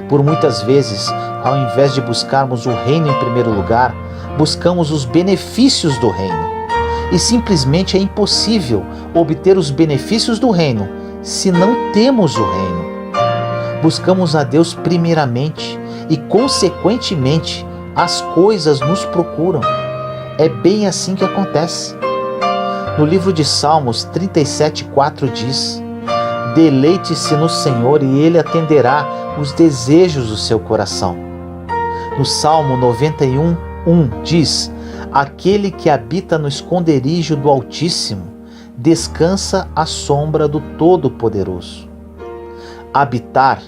Por muitas vezes, ao invés de buscarmos o reino em primeiro lugar, buscamos os benefícios do reino. E simplesmente é impossível obter os benefícios do reino se não temos o reino. Buscamos a Deus primeiramente e, consequentemente, as coisas nos procuram. É bem assim que acontece. No livro de Salmos 37,4 diz: deleite-se no Senhor e Ele atenderá os desejos do seu coração. No Salmo 91:1 diz: aquele que habita no esconderijo do Altíssimo descansa à sombra do Todo-Poderoso. Habitar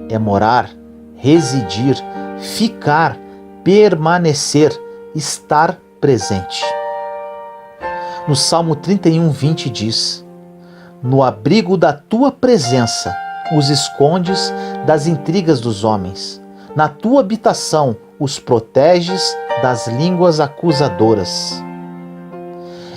é morar, residir, ficar, permanecer, estar presente. No Salmo 31:20 diz: no abrigo da tua presença os escondes das intrigas dos homens, na tua habitação os proteges das línguas acusadoras.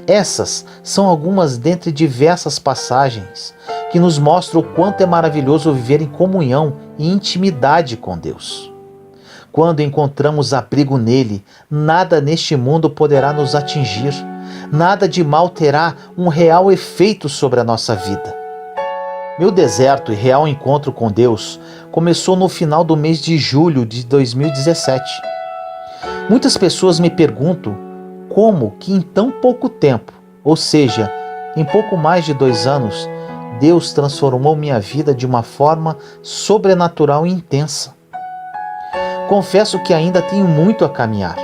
Essas são algumas dentre diversas passagens que nos mostram o quanto é maravilhoso viver em comunhão e intimidade com Deus. Quando encontramos abrigo nele, nada neste mundo poderá nos atingir, nada de mal terá um real efeito sobre a nossa vida. Meu deserto e real encontro com Deus começou no final do mês de julho de 2017. Muitas pessoas me perguntam como que em tão pouco tempo, ou seja, em pouco mais de 2 anos, Deus transformou minha vida de uma forma sobrenatural e intensa. Confesso que ainda tenho muito a caminhar,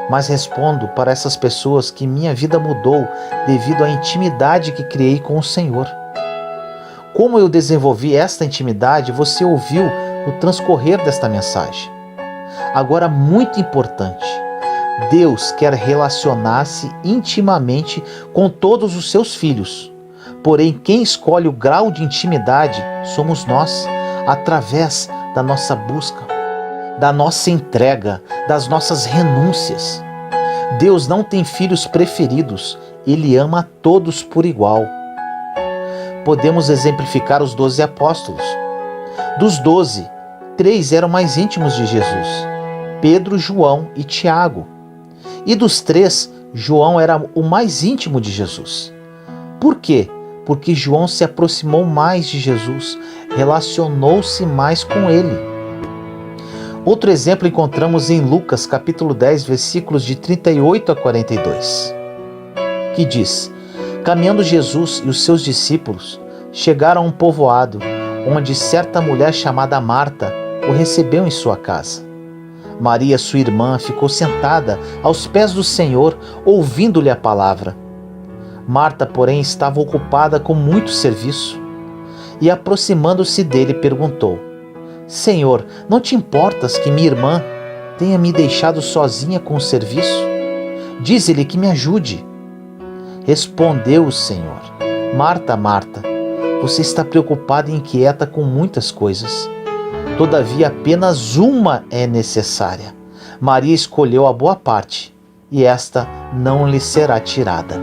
mas respondo para essas pessoas que minha vida mudou devido à intimidade que criei com o Senhor. Como eu desenvolvi esta intimidade, você ouviu no transcorrer desta mensagem. Agora, muito importante, Deus quer relacionar-se intimamente com todos os seus filhos. Porém, quem escolhe o grau de intimidade somos nós, através da nossa busca, da nossa entrega, das nossas renúncias. Deus não tem filhos preferidos, Ele ama a todos por igual. Podemos exemplificar os 12 apóstolos. Dos 12, 3 eram mais íntimos de Jesus: Pedro, João e Tiago. E dos 3, João era o mais íntimo de Jesus. Por quê? Porque João se aproximou mais de Jesus, relacionou-se mais com ele. Outro exemplo encontramos em Lucas capítulo 10, versículos de 38 a 42, que diz: caminhando Jesus e os seus discípulos chegaram a um povoado, onde certa mulher chamada Marta o recebeu em sua casa. Maria, sua irmã, ficou sentada aos pés do Senhor, ouvindo-lhe a palavra. Marta, porém, estava ocupada com muito serviço, e aproximando-se dele, perguntou: Senhor, não te importas que minha irmã tenha me deixado sozinha com o serviço? Dize-lhe que me ajude. Respondeu o Senhor: Marta, Marta, você está preocupada e inquieta com muitas coisas. Todavia, apenas uma é necessária. Maria escolheu a boa parte, e esta não lhe será tirada.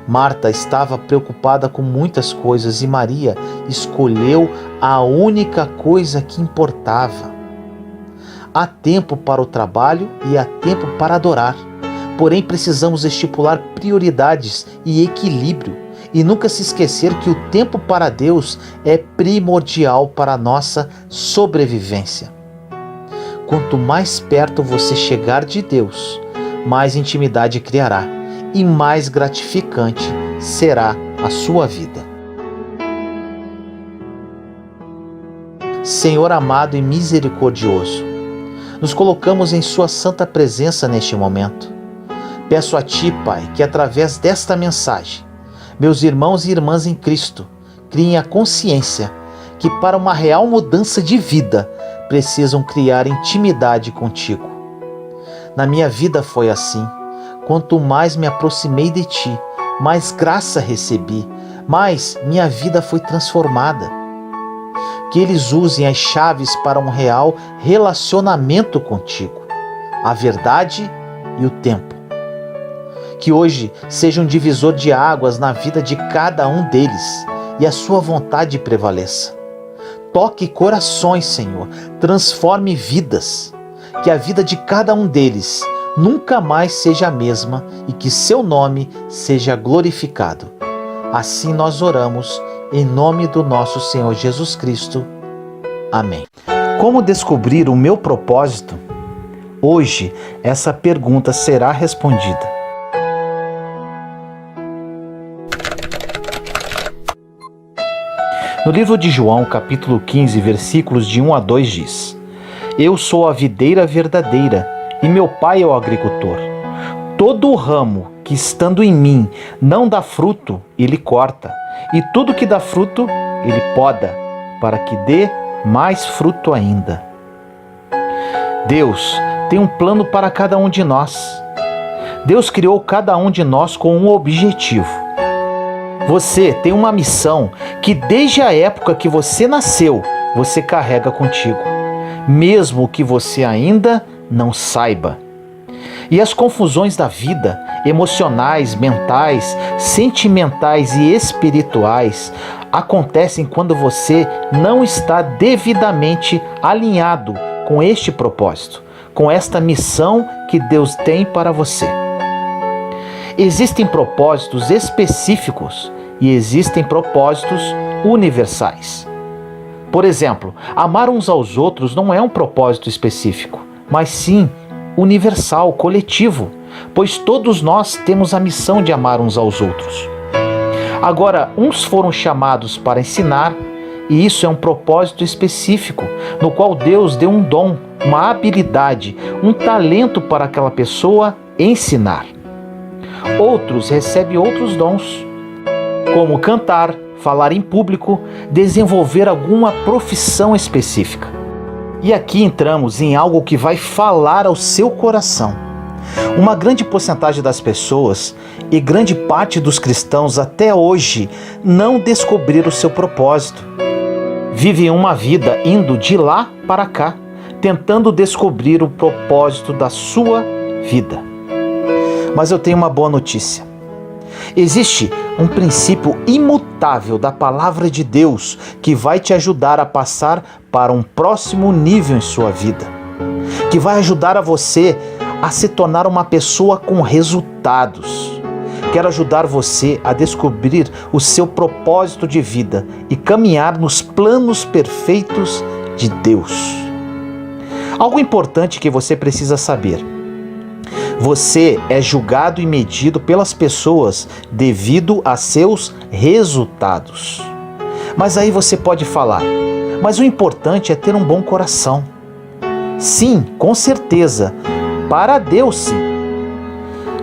Marta estava preocupada com muitas coisas e Maria escolheu a única coisa que importava. Há tempo para o trabalho e há tempo para adorar. Porém, precisamos estipular prioridades e equilíbrio e nunca se esquecer que o tempo para Deus é primordial para a nossa sobrevivência. Quanto mais perto você chegar de Deus, mais intimidade criará e mais gratificante será a sua vida. Senhor amado e misericordioso, nos colocamos em Sua santa presença neste momento. Peço a Ti, Pai, que através desta mensagem, meus irmãos e irmãs em Cristo criem a consciência que para uma real mudança de vida precisam criar intimidade contigo. Na minha vida foi assim. Quanto mais me aproximei de Ti, mais graça recebi, mais minha vida foi transformada. Que eles usem as chaves para um real relacionamento contigo, a verdade e o tempo. Que hoje seja um divisor de águas na vida de cada um deles e a sua vontade prevaleça. Toque corações, Senhor, transforme vidas. Que a vida de cada um deles nunca mais seja a mesma e que seu nome seja glorificado. Assim nós oramos em nome do nosso Senhor Jesus Cristo. Amém. Como descobrir o meu propósito? Hoje, essa pergunta será respondida. No livro de João, capítulo 15, versículos de 1 a 2 diz: Eu sou a videira verdadeira e meu Pai é o agricultor. Todo o ramo que estando em mim não dá fruto, ele corta, e tudo que dá fruto, ele poda, para que dê mais fruto ainda. Deus tem um plano para cada um de nós. Deus criou cada um de nós com um objetivo. Você tem uma missão que desde a época que você nasceu, você carrega contigo, mesmo que você ainda não saiba. E as confusões da vida, emocionais, mentais, sentimentais e espirituais, acontecem quando você não está devidamente alinhado com este propósito, com esta missão que Deus tem para você. Existem propósitos específicos e existem propósitos universais. Por exemplo, amar uns aos outros não é um propósito específico, mas sim universal, coletivo, pois todos nós temos a missão de amar uns aos outros. Agora, uns foram chamados para ensinar, e isso é um propósito específico, no qual Deus deu um dom, uma habilidade, um talento para aquela pessoa ensinar. Outros recebem outros dons, como cantar, falar em público, desenvolver alguma profissão específica. E aqui entramos em algo que vai falar ao seu coração. Uma grande porcentagem das pessoas e grande parte dos cristãos até hoje não descobriram o seu propósito. Vivem uma vida indo de lá para cá, tentando descobrir o propósito da sua vida. Mas eu tenho uma boa notícia. Existe um princípio imutável da palavra de Deus que vai te ajudar a passar para um próximo nível em sua vida, que vai ajudar a você a se tornar uma pessoa com resultados. Quero ajudar você a descobrir o seu propósito de vida e caminhar nos planos perfeitos de Deus. Algo importante que você precisa saber: você é julgado e medido pelas pessoas devido a seus resultados. Mas aí você pode falar: mas o importante é ter um bom coração. Sim, com certeza, para Deus sim.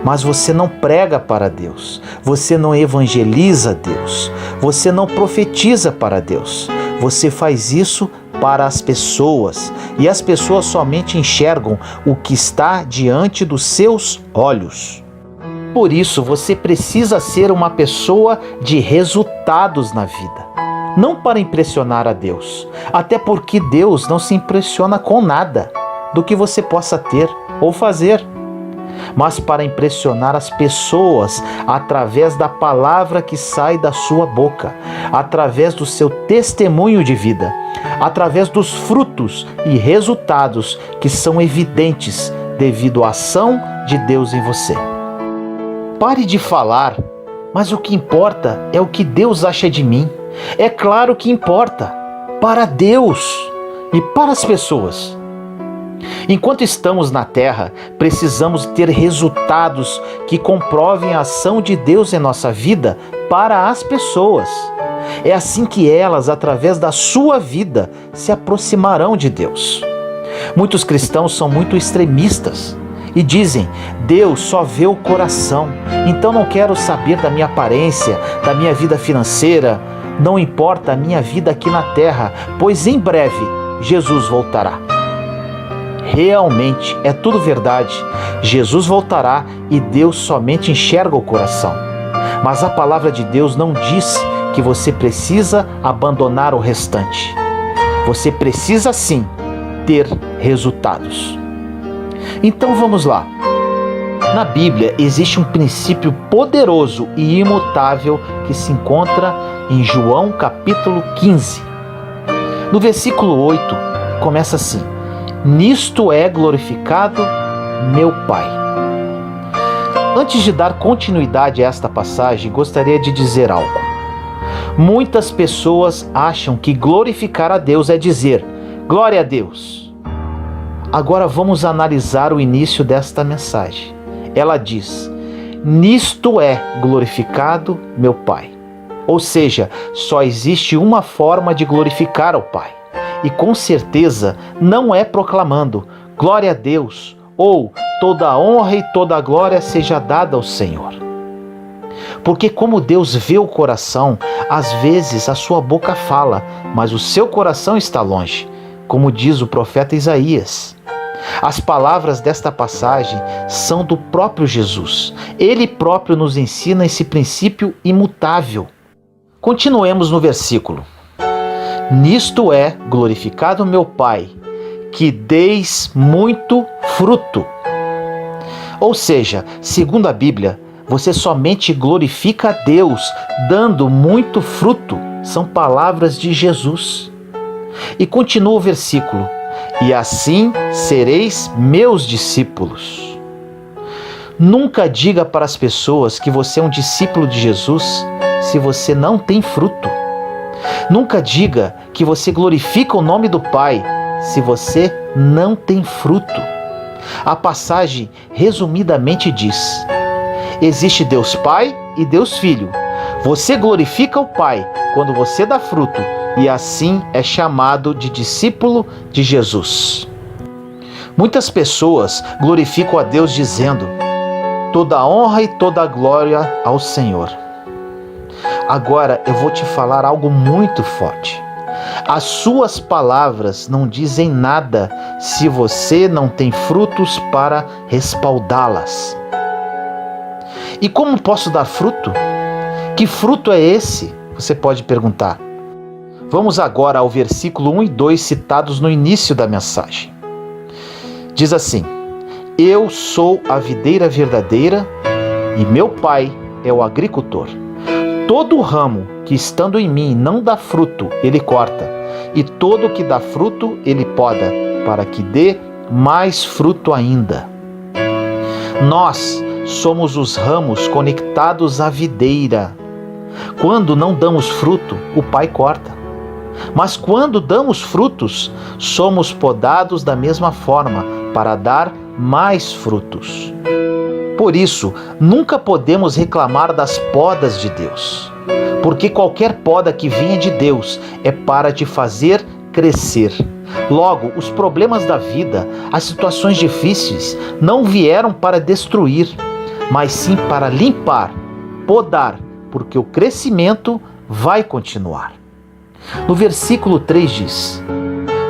Mas você não prega para Deus, você não evangeliza Deus, você não profetiza para Deus. Você faz isso para as pessoas, e as pessoas somente enxergam o que está diante dos seus olhos. Por isso, você precisa ser uma pessoa de resultados na vida, não para impressionar a Deus, até porque Deus não se impressiona com nada do que você possa ter ou fazer, mas para impressionar as pessoas através da palavra que sai da sua boca, através do seu testemunho de vida, através dos frutos e resultados que são evidentes devido à ação de Deus em você. Pare de falar, mas o que importa é o que Deus acha de mim. É claro que importa, para Deus e para as pessoas. Enquanto estamos na terra, precisamos ter resultados que comprovem a ação de Deus em nossa vida para as pessoas. É assim que elas, através da sua vida, se aproximarão de Deus. Muitos cristãos são muito extremistas. E dizem: Deus só vê o coração, então não quero saber da minha aparência, da minha vida financeira, não importa a minha vida aqui na terra, pois em breve Jesus voltará. Realmente, é tudo verdade. Jesus voltará e Deus somente enxerga o coração. Mas a palavra de Deus não diz que você precisa abandonar o restante. Você precisa sim ter resultados. Então vamos lá. Na Bíblia existe um princípio poderoso e imutável que se encontra em João capítulo 15. No versículo 8 começa assim: Nisto é glorificado meu Pai. Antes de dar continuidade a esta passagem, gostaria de dizer algo. Muitas pessoas acham que glorificar a Deus é dizer glória a Deus. Agora vamos analisar o início desta mensagem. Ela diz: Nisto é glorificado meu Pai. Ou seja, só existe uma forma de glorificar ao Pai. E com certeza não é proclamando glória a Deus ou toda a honra e toda a glória seja dada ao Senhor. Porque como Deus vê o coração, às vezes a sua boca fala, mas o seu coração está longe, como diz o profeta Isaías. As palavras desta passagem são do próprio Jesus. Ele próprio nos ensina esse princípio imutável. Continuemos no versículo. Nisto é glorificado meu Pai, que deis muito fruto. Ou seja, segundo a Bíblia, você somente glorifica a Deus dando muito fruto. São palavras de Jesus. E continua o versículo: E assim sereis meus discípulos. Nunca diga para as pessoas que você é um discípulo de Jesus se você não tem fruto. Nunca diga que você glorifica o nome do Pai se você não tem fruto. A passagem resumidamente diz: existe Deus Pai e Deus Filho. Você glorifica o Pai quando você dá fruto e assim é chamado de discípulo de Jesus. Muitas pessoas glorificam a Deus dizendo: toda a honra e toda a glória ao Senhor. Agora eu vou te falar algo muito forte. As suas palavras não dizem nada se você não tem frutos para respaldá-las. E como posso dar fruto? Que fruto é esse? Você pode perguntar. Vamos agora ao versículo 1 e 2 citados no início da mensagem. Diz assim: Eu sou a videira verdadeira e meu Pai é o agricultor. Todo ramo que estando em mim não dá fruto, ele corta, e todo que dá fruto, ele poda, para que dê mais fruto ainda. Nós somos os ramos conectados à videira. Quando não damos fruto, o Pai corta. Mas quando damos frutos, somos podados da mesma forma, para dar mais frutos. Por isso, nunca podemos reclamar das podas de Deus, porque qualquer poda que venha de Deus é para te fazer crescer. Logo, os problemas da vida, as situações difíceis, não vieram para destruir, mas sim para limpar, podar, porque o crescimento vai continuar. No versículo 3 diz: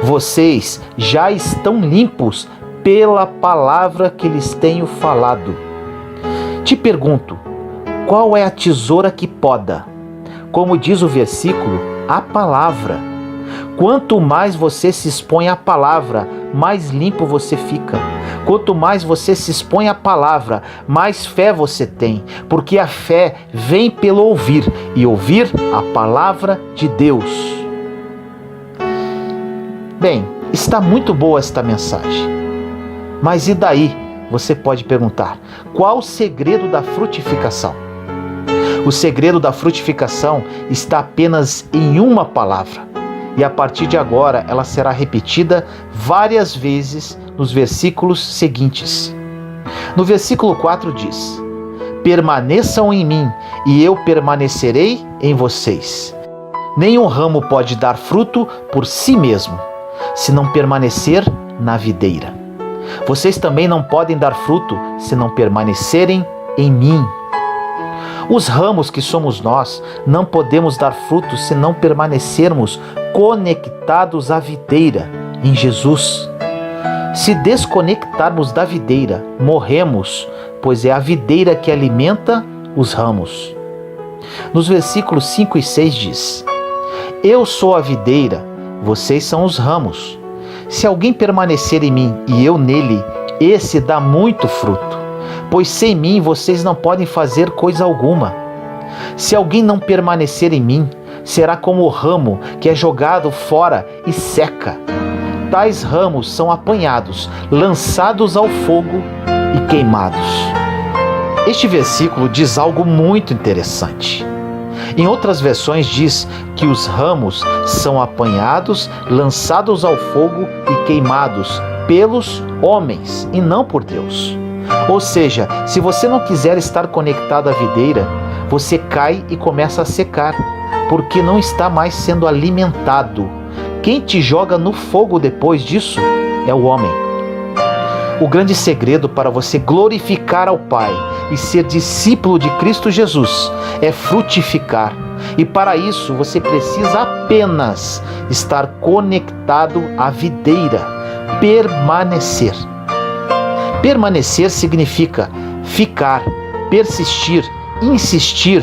Vocês já estão limpos pela palavra que lhes tenho falado. Te pergunto, qual é a tesoura que poda? Como diz o versículo, a palavra. Quanto mais você se expõe à palavra, mais limpo você fica. Quanto mais você se expõe à palavra, mais fé você tem, porque a fé vem pelo ouvir, e ouvir a palavra de Deus. Bem, está muito boa esta mensagem. Mas e daí? Você pode perguntar, qual o segredo da frutificação? O segredo da frutificação está apenas em uma palavra, e a partir de agora ela será repetida várias vezes nos versículos seguintes. No versículo 4 diz: Permaneçam em mim, e eu permanecerei em vocês. Nenhum ramo pode dar fruto por si mesmo, se não permanecer na videira. Vocês também não podem dar fruto se não permanecerem em mim. Os ramos que somos nós não podemos dar fruto se não permanecermos conectados à videira, em Jesus. Se desconectarmos da videira, morremos, pois é a videira que alimenta os ramos. Nos versículos 5 e 6 diz: Eu sou a videira, vocês são os ramos. Se alguém permanecer em mim e eu nele, esse dá muito fruto, pois sem mim vocês não podem fazer coisa alguma. Se alguém não permanecer em mim, será como o ramo que é jogado fora e seca. Tais ramos são apanhados, lançados ao fogo e queimados. Este versículo diz algo muito interessante. Em outras versões diz que os ramos são apanhados, lançados ao fogo e queimados pelos homens e não por Deus. Ou seja, se você não quiser estar conectado à videira, você cai e começa a secar, porque não está mais sendo alimentado. Quem te joga no fogo depois disso é o homem. O grande segredo para você glorificar ao Pai e ser discípulo de Cristo Jesus é frutificar. E para isso você precisa apenas estar conectado à videira, permanecer. Permanecer significa ficar, persistir, insistir,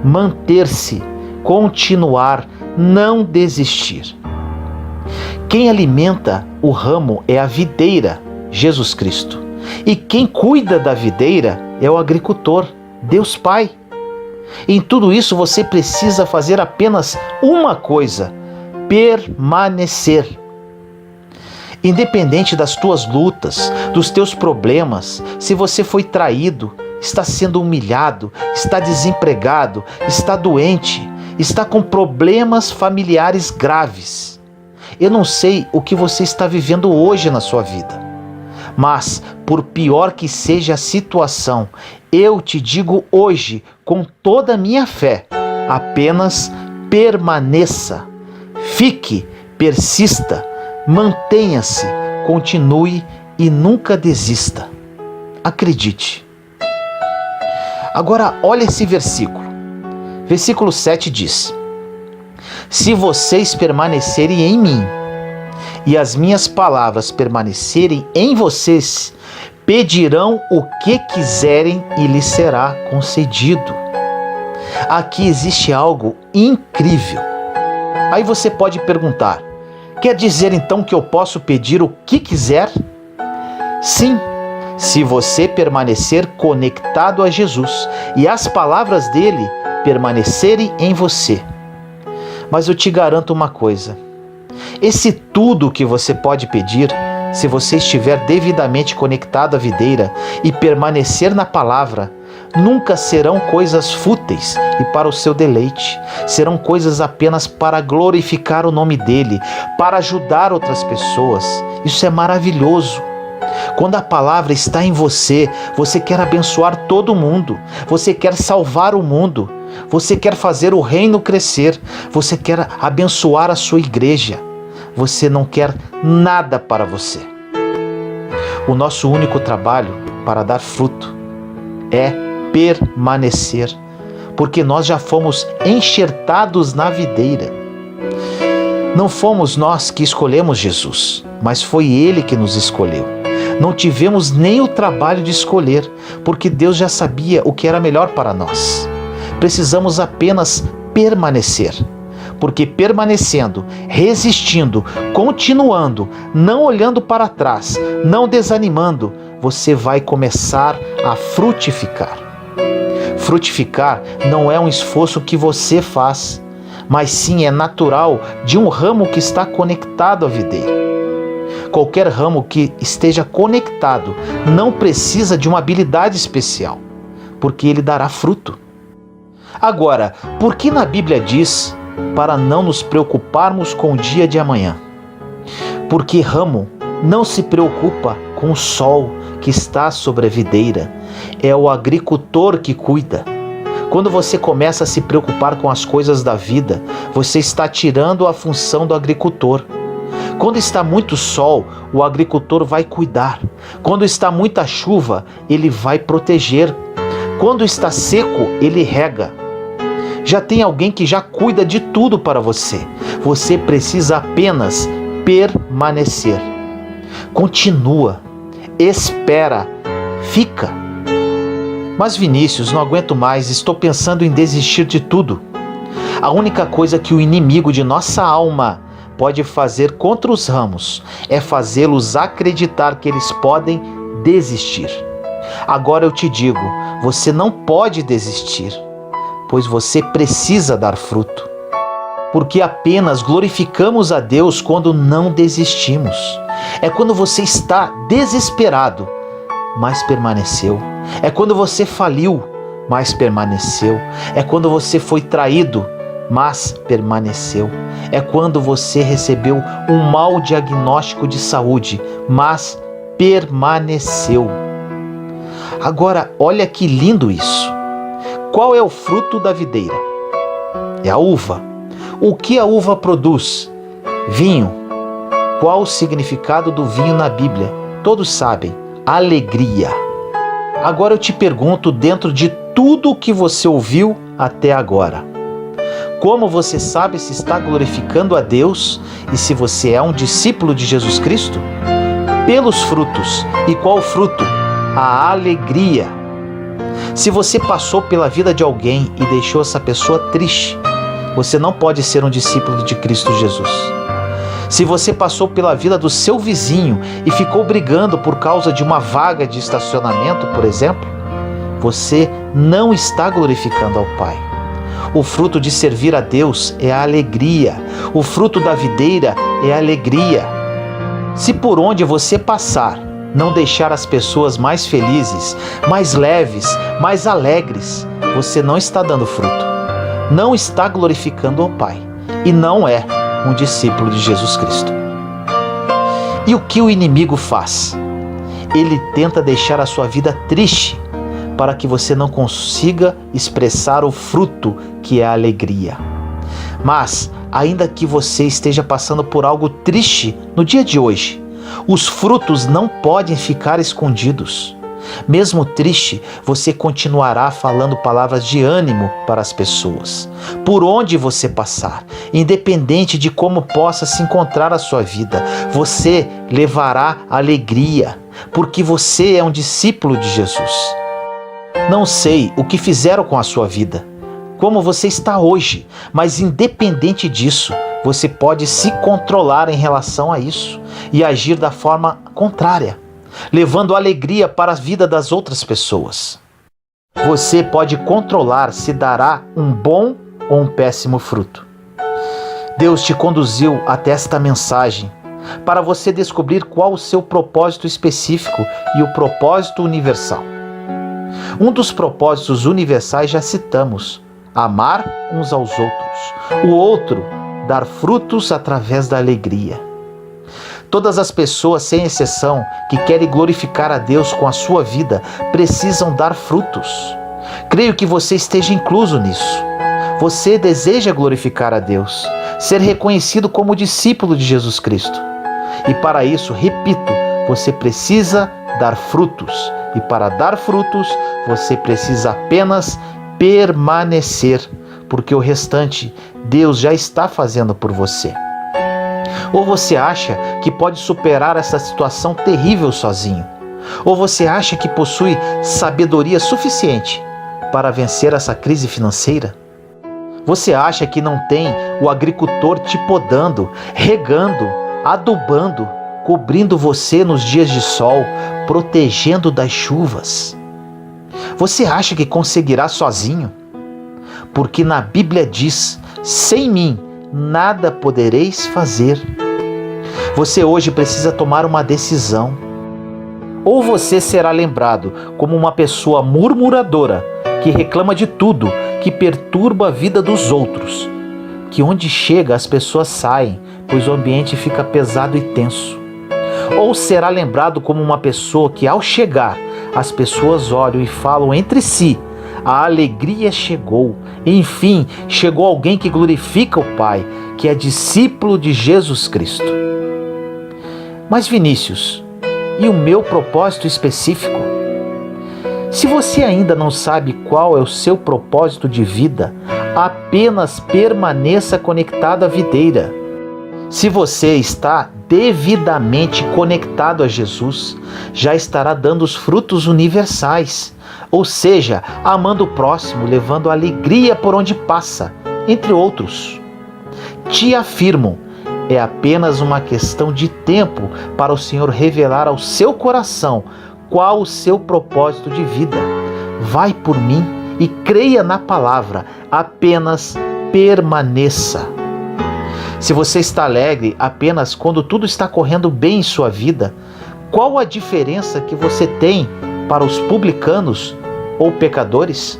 manter-se, continuar, não desistir. Quem alimenta o ramo é a videira, Jesus Cristo. E quem cuida da videira é o agricultor, Deus Pai. Em tudo isso você precisa fazer apenas uma coisa: permanecer. Independente das tuas lutas, dos teus problemas, se você foi traído, está sendo humilhado, está desempregado, está doente, está com problemas familiares graves. Eu não sei o que você está vivendo hoje na sua vida, mas por pior que seja a situação, eu te digo hoje, com toda a minha fé, apenas permaneça, fique, persista, mantenha-se, continue e nunca desista. Acredite. Agora olha esse versículo. Versículo 7 diz: Se vocês permanecerem em mim e as minhas palavras permanecerem em vocês, pedirão o que quiserem e lhes será concedido. Aqui existe algo incrível. Aí você pode perguntar: quer dizer então que eu posso pedir o que quiser? Sim, se você permanecer conectado a Jesus e as palavras dele permanecerem em você. Mas eu te garanto uma coisa: esse tudo que você pode pedir, se você estiver devidamente conectado à videira e permanecer na palavra, nunca serão coisas fúteis e para o seu deleite. Serão coisas apenas para glorificar o nome dele, para ajudar outras pessoas. Isso é maravilhoso. Quando a palavra está em você, você quer abençoar todo mundo, você quer salvar o mundo, você quer fazer o reino crescer, você quer abençoar a sua igreja. Você não quer nada para você. O nosso único trabalho para dar fruto é permanecer, porque nós já fomos enxertados na videira. Não fomos nós que escolhemos Jesus, mas foi Ele que nos escolheu. Não tivemos nem o trabalho de escolher, porque Deus já sabia o que era melhor para nós. Precisamos apenas permanecer, porque permanecendo, resistindo, continuando, não olhando para trás, não desanimando, você vai começar a frutificar. Frutificar não é um esforço que você faz, mas sim é natural de um ramo que está conectado à videira. Qualquer ramo que esteja conectado não precisa de uma habilidade especial, porque ele dará fruto. Agora, por que na Bíblia diz para não nos preocuparmos com o dia de amanhã? Porque ramo não se preocupa com o sol que está sobre a videira, é o agricultor que cuida. Quando você começa a se preocupar com as coisas da vida, você está tirando a função do agricultor. Quando está muito sol, o agricultor vai cuidar. Quando está muita chuva, ele vai proteger. Quando está seco, ele rega. Já tem alguém que já cuida de tudo para você. Você precisa apenas permanecer. Continua, espera, fica. Mas Vinícius, não aguento mais, estou pensando em desistir de tudo. A única coisa que o inimigo de nossa alma pode fazer contra os ramos é fazê-los acreditar que eles podem desistir. Agora eu te digo, você não pode desistir, pois você precisa dar fruto. Porque apenas glorificamos a Deus quando não desistimos. É quando você está desesperado, mas permaneceu. É quando você faliu, mas permaneceu. É quando você foi traído, mas permaneceu. É quando você recebeu um mau diagnóstico de saúde, mas permaneceu. Agora, olha que lindo isso. Qual é o fruto da videira? É a uva. O que a uva produz? Vinho. Qual o significado do vinho na Bíblia? Todos sabem. Alegria. Agora eu te pergunto, dentro de tudo o que você ouviu até agora, como você sabe se está glorificando a Deus e se você é um discípulo de Jesus Cristo? Pelos frutos. E qual fruto? A alegria. Se você passou pela vida de alguém e deixou essa pessoa triste, você não pode ser um discípulo de Cristo Jesus. Se você passou pela vida do seu vizinho e ficou brigando por causa de uma vaga de estacionamento, por exemplo, você não está glorificando ao Pai. O fruto de servir a Deus é a alegria. O fruto da videira é a alegria. Se por onde você passar não deixar as pessoas mais felizes, mais leves, mais alegres, você não está dando fruto. Não está glorificando ao Pai. E não é um discípulo de Jesus Cristo. E o que o inimigo faz? Ele tenta deixar a sua vida triste para que você não consiga expressar o fruto que é a alegria. Mas, ainda que você esteja passando por algo triste no dia de hoje, os frutos não podem ficar escondidos. Mesmo triste, você continuará falando palavras de ânimo para as pessoas. Por onde você passar, independente de como possa se encontrar a sua vida, você levará alegria, porque você é um discípulo de Jesus. Não sei o que fizeram com a sua vida, como você está hoje, mas independente disso, você pode se controlar em relação a isso e agir da forma contrária, levando alegria para a vida das outras pessoas. Você pode controlar se dará um bom ou um péssimo fruto. Deus te conduziu até esta mensagem para você descobrir qual o seu propósito específico e o propósito universal. Um dos propósitos universais já citamos: amar uns aos outros. O outro, dar frutos através da alegria. Todas as pessoas, sem exceção, que querem glorificar a Deus com a sua vida, precisam dar frutos. Creio que você esteja incluso nisso. Você deseja glorificar a Deus, ser reconhecido como discípulo de Jesus Cristo. E para isso, repito, você precisa dar frutos. E para dar frutos, você precisa apenas permanecer, porque o restante Deus já está fazendo por você. Ou você acha que pode superar essa situação terrível sozinho? Ou você acha que possui sabedoria suficiente para vencer essa crise financeira? Você acha que não tem o agricultor te podando, regando, adubando, cobrindo você nos dias de sol, protegendo das chuvas? Você acha que conseguirá sozinho? Porque na Bíblia diz: sem mim nada podereis fazer. Você hoje precisa tomar uma decisão. Ou você será lembrado como uma pessoa murmuradora, que reclama de tudo, que perturba a vida dos outros, que onde chega as pessoas saem, pois o ambiente fica pesado e tenso. Ou será lembrado como uma pessoa que, ao chegar, as pessoas olham e falam entre si: a alegria chegou. Enfim, chegou alguém que glorifica o Pai, que é discípulo de Jesus Cristo. Mas Vinícius, e o meu propósito específico? Se você ainda não sabe qual é o seu propósito de vida, apenas permaneça conectado à videira. Se você está devidamente conectado a Jesus, já estará dando os frutos universais, ou seja, amando o próximo, levando alegria por onde passa, entre outros. Te afirmo, é apenas uma questão de tempo para o Senhor revelar ao seu coração qual o seu propósito de vida. Vai por mim e creia na palavra, apenas permaneça. Se você está alegre apenas quando tudo está correndo bem em sua vida, qual a diferença que você tem para os publicanos ou pecadores?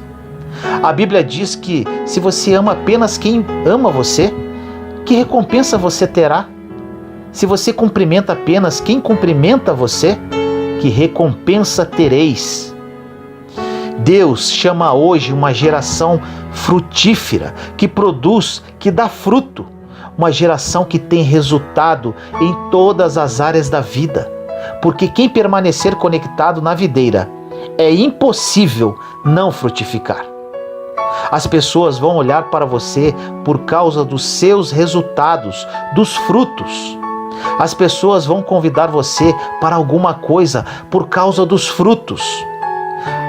A Bíblia diz que se você ama apenas quem ama você, que recompensa você terá? Se você cumprimenta apenas quem cumprimenta você, que recompensa tereis? Deus chama hoje uma geração frutífera, que produz, que dá fruto. Uma geração que tem resultado em todas as áreas da vida. Porque quem permanecer conectado na videira, é impossível não frutificar. As pessoas vão olhar para você por causa dos seus resultados, dos frutos. As pessoas vão convidar você para alguma coisa por causa dos frutos.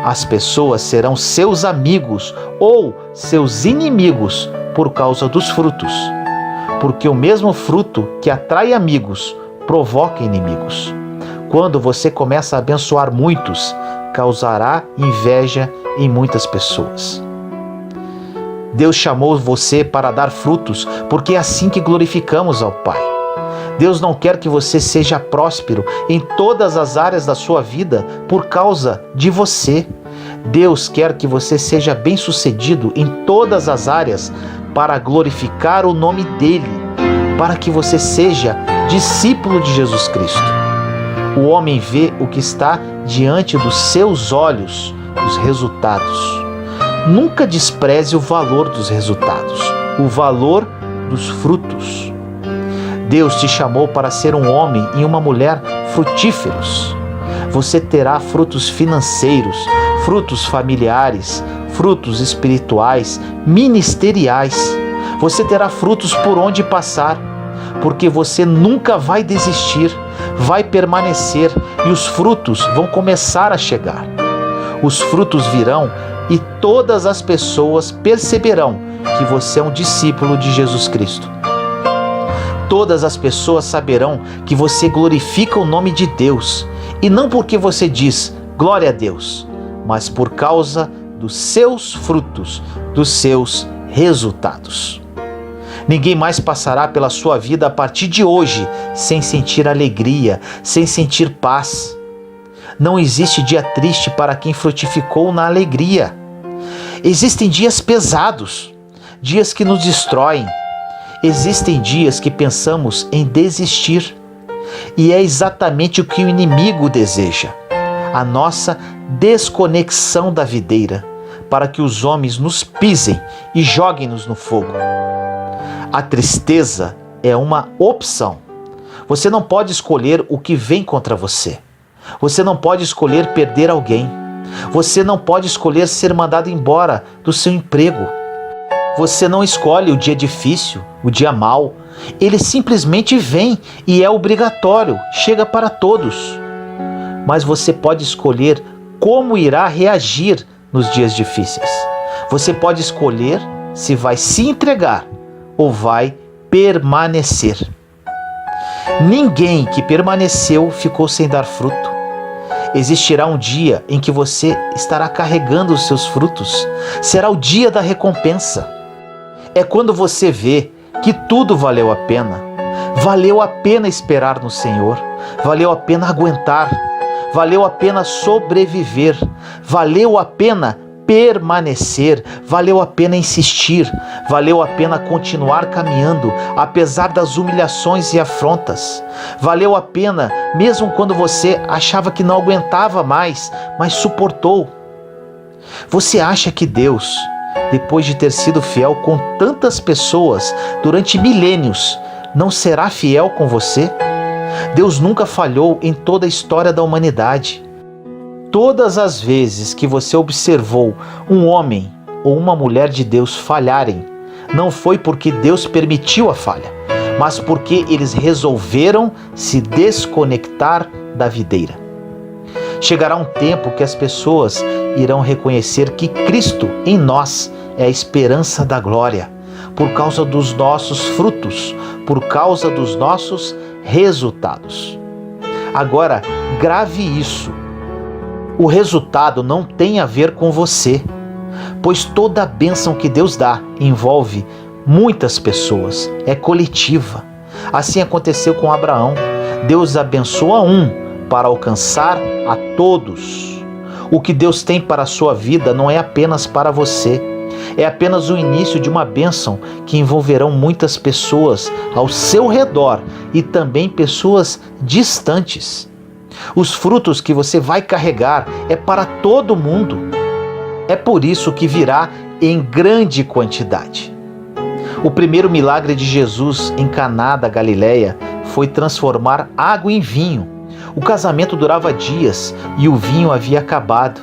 As pessoas serão seus amigos ou seus inimigos por causa dos frutos. Porque o mesmo fruto que atrai amigos provoca inimigos. Quando você começa a abençoar muitos, causará inveja em muitas pessoas. Deus chamou você para dar frutos, porque é assim que glorificamos ao Pai. Deus não quer que você seja próspero em todas as áreas da sua vida por causa de você. Deus quer que você seja bem-sucedido em todas as áreas para glorificar o nome dEle, para que você seja discípulo de Jesus Cristo. O homem vê o que está diante dos seus olhos, os resultados. Nunca despreze o valor dos resultados, o valor dos frutos. Deus te chamou para ser um homem e uma mulher frutíferos. Você terá frutos financeiros, frutos familiares, frutos espirituais, ministeriais. Você terá frutos por onde passar, porque você nunca vai desistir, vai permanecer e os frutos vão começar a chegar. Os frutos virão e todas as pessoas perceberão que você é um discípulo de Jesus Cristo. Todas as pessoas saberão que você glorifica o nome de Deus, e não porque você diz glória a Deus, mas por causa dos seus frutos, dos seus resultados. Ninguém mais passará pela sua vida a partir de hoje sem sentir alegria, sem sentir paz. Não existe dia triste para quem frutificou na alegria. Existem dias pesados, dias que nos destroem. Existem dias que pensamos em desistir. E é exatamente o que o inimigo deseja: a nossa desconexão da videira, para que os homens nos pisem e joguem-nos no fogo. A tristeza é uma opção. Você não pode escolher o que vem contra você. Você não pode escolher perder alguém. Você não pode escolher ser mandado embora do seu emprego. Você não escolhe o dia difícil, o dia mau. Ele simplesmente vem e é obrigatório, chega para todos. Mas você pode escolher como irá reagir nos dias difíceis. Você pode escolher se vai se entregar ou vai permanecer. Ninguém que permaneceu ficou sem dar fruto. Existirá um dia em que você estará carregando os seus frutos. Será o dia da recompensa. É quando você vê que tudo valeu a pena. Valeu a pena esperar no Senhor. Valeu a pena aguentar. Valeu a pena sobreviver. Valeu a pena permanecer. Valeu a pena insistir. Valeu a pena continuar caminhando, apesar das humilhações e afrontas. Valeu a pena, mesmo quando você achava que não aguentava mais, mas suportou. Você acha que Deus, depois de ter sido fiel com tantas pessoas durante milênios, não será fiel com você? Deus nunca falhou em toda a história da humanidade. Todas as vezes que você observou um homem ou uma mulher de Deus falharem, não foi porque Deus permitiu a falha, mas porque eles resolveram se desconectar da videira. Chegará um tempo que as pessoas irão reconhecer que Cristo em nós é a esperança da glória, por causa dos nossos frutos, por causa dos nossos resultados. Agora, grave isso. O resultado não tem a ver com você, pois toda a bênção que Deus dá envolve muitas pessoas, é coletiva. Assim aconteceu com Abraão. Deus abençoa um para alcançar a todos. O que Deus tem para a sua vida não é apenas para você, é apenas o início de uma bênção que envolverão muitas pessoas ao seu redor e também pessoas distantes. Os frutos que você vai carregar é para todo mundo. É por isso que virá em grande quantidade. O primeiro milagre de Jesus em Caná da Galileia foi transformar água em vinho. O casamento durava dias e o vinho havia acabado.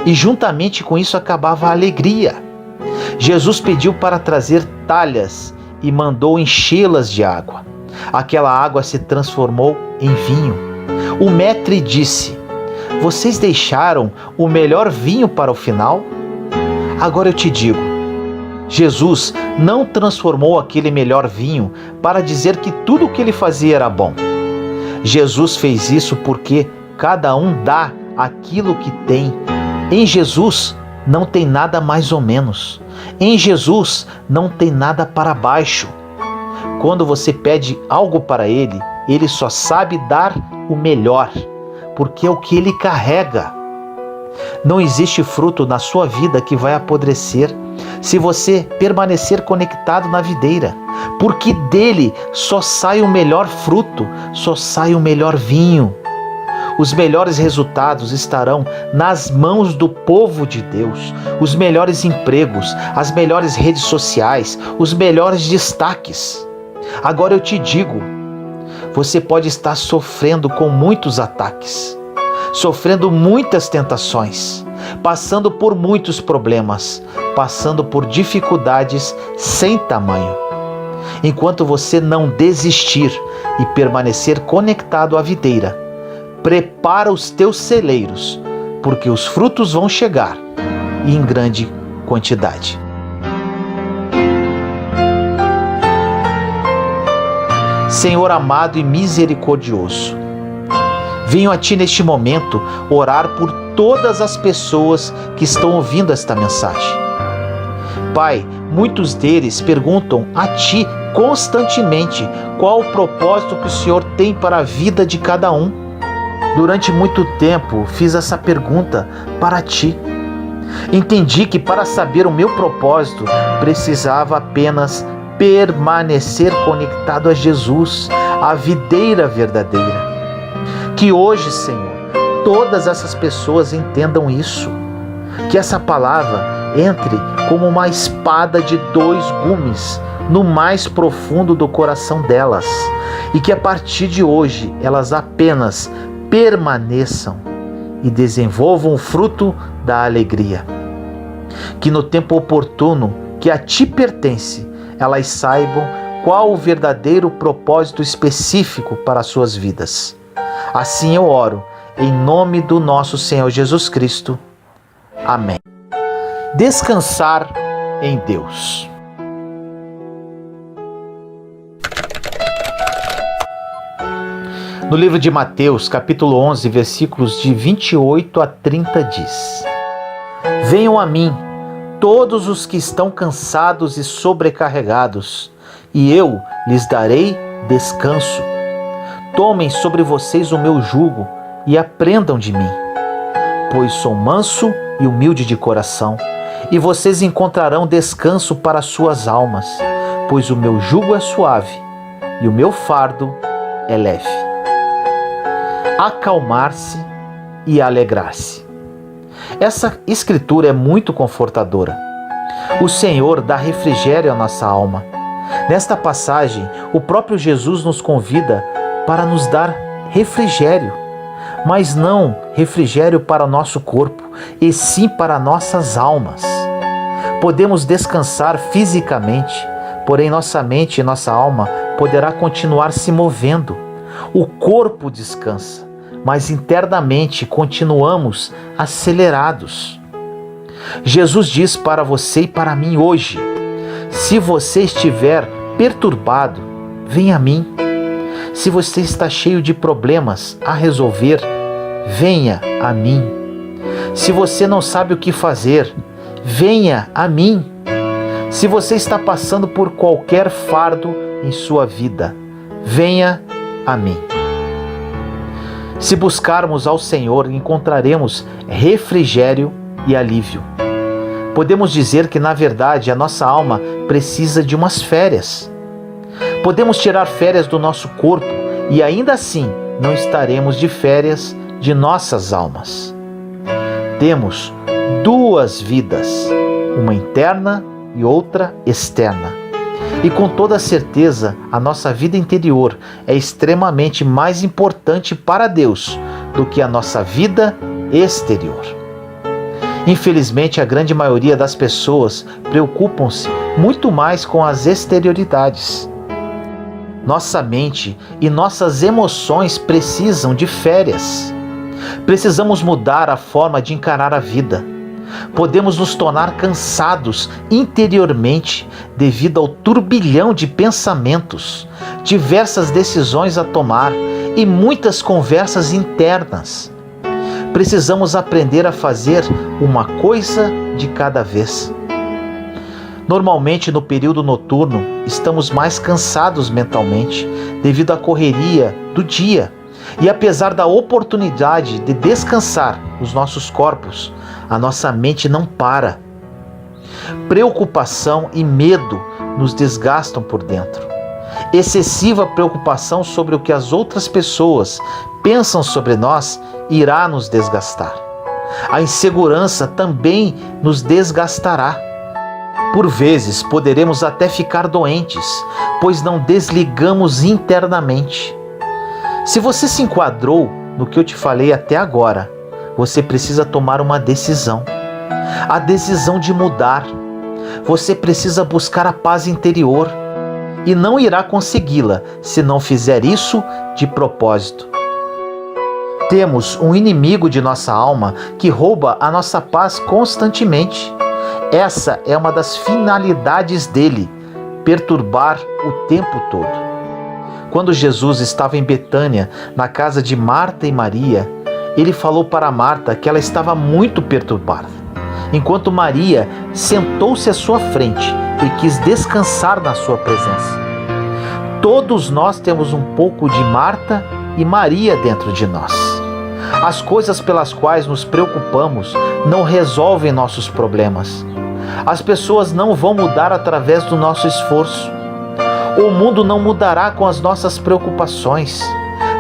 E juntamente com isso acabava a alegria. Jesus pediu para trazer talhas e mandou enchê-las de água. Aquela água se transformou em vinho. O maître disse: "Vocês deixaram o melhor vinho para o final?" Agora eu te digo, Jesus não transformou aquele melhor vinho para dizer que tudo o que ele fazia era bom. Jesus fez isso porque cada um dá aquilo que tem. Em Jesus não tem nada mais ou menos. Em Jesus não tem nada para baixo. Quando você pede algo para Ele, Ele só sabe dar o melhor, porque é o que Ele carrega. Não existe fruto na sua vida que vai apodrecer se você permanecer conectado na videira, porque dele só sai o melhor fruto, só sai o melhor vinho. Os melhores resultados estarão nas mãos do povo de Deus, os melhores empregos, as melhores redes sociais, os melhores destaques. Agora eu te digo, você pode estar sofrendo com muitos ataques, sofrendo muitas tentações, passando por muitos problemas, passando por dificuldades sem tamanho. Enquanto você não desistir e permanecer conectado à videira, prepara os teus celeiros, porque os frutos vão chegar e em grande quantidade. Senhor amado e misericordioso, venho a Ti neste momento orar por todas as pessoas que estão ouvindo esta mensagem. Pai, muitos deles perguntam a Ti constantemente qual o propósito que o Senhor tem para a vida de cada um. Durante muito tempo fiz essa pergunta para Ti. Entendi que para saber o meu propósito precisava apenas permanecer conectado a Jesus, a videira verdadeira. Que hoje, Senhor, todas essas pessoas entendam isso. Que essa palavra entre como uma espada de 2 gumes no mais profundo do coração delas. E que a partir de hoje elas apenas permaneçam e desenvolvam o fruto da alegria. Que no tempo oportuno que a Ti pertence, elas saibam qual o verdadeiro propósito específico para as suas vidas. Assim eu oro, em nome do nosso Senhor Jesus Cristo. Amém. Descansar em Deus. No livro de Mateus, capítulo 11, versículos de 28 a 30 diz: Venham a mim, todos os que estão cansados e sobrecarregados, e eu lhes darei descanso. Tomem sobre vocês o meu jugo e aprendam de mim, pois sou manso e humilde de coração, e vocês encontrarão descanso para suas almas, pois o meu jugo é suave e o meu fardo é leve. Acalmar-se e alegrar-se. Essa escritura é muito confortadora. O Senhor dá refrigério à nossa alma. Nesta passagem, o próprio Jesus nos convida para nos dar refrigério, mas não refrigério para nosso corpo, e sim para nossas almas. Podemos descansar fisicamente, porém nossa mente e nossa alma poderá continuar se movendo. O corpo descansa, mas internamente continuamos acelerados. Jesus diz para você e para mim hoje: se você estiver perturbado, venha a mim. Se você está cheio de problemas a resolver, venha a mim. Se você não sabe o que fazer, venha a mim. Se você está passando por qualquer fardo em sua vida, venha a mim. Se buscarmos ao Senhor, encontraremos refrigério e alívio. Podemos dizer que, na verdade, a nossa alma precisa de umas férias. Podemos tirar férias do nosso corpo e ainda assim não estaremos de férias de nossas almas. Temos duas vidas, uma interna e outra externa. E com toda certeza, a nossa vida interior é extremamente mais importante para Deus do que a nossa vida exterior. Infelizmente, a grande maioria das pessoas preocupam-se muito mais com as exterioridades. Nossa mente e nossas emoções precisam de férias. Precisamos mudar a forma de encarar a vida. Podemos nos tornar cansados interiormente devido ao turbilhão de pensamentos, diversas decisões a tomar e muitas conversas internas. Precisamos aprender a fazer uma coisa de cada vez. Normalmente, no período noturno, estamos mais cansados mentalmente devido à correria do dia. E apesar da oportunidade de descansar os nossos corpos, a nossa mente não para. Preocupação e medo nos desgastam por dentro. Excessiva preocupação sobre o que as outras pessoas pensam sobre nós irá nos desgastar. A insegurança também nos desgastará. Por vezes poderemos até ficar doentes, pois não desligamos internamente. Se você se enquadrou no que eu te falei até agora, você precisa tomar uma decisão. A decisão de mudar. Você precisa buscar a paz interior e não irá consegui-la se não fizer isso de propósito. Temos um inimigo de nossa alma que rouba a nossa paz constantemente. Essa é uma das finalidades dele, perturbar o tempo todo. Quando Jesus estava em Betânia, na casa de Marta e Maria, ele falou para Marta que ela estava muito perturbada, enquanto Maria sentou-se à sua frente e quis descansar na sua presença. Todos nós temos um pouco de Marta e Maria dentro de nós. As coisas pelas quais nos preocupamos não resolvem nossos problemas. As pessoas não vão mudar através do nosso esforço. O mundo não mudará com as nossas preocupações.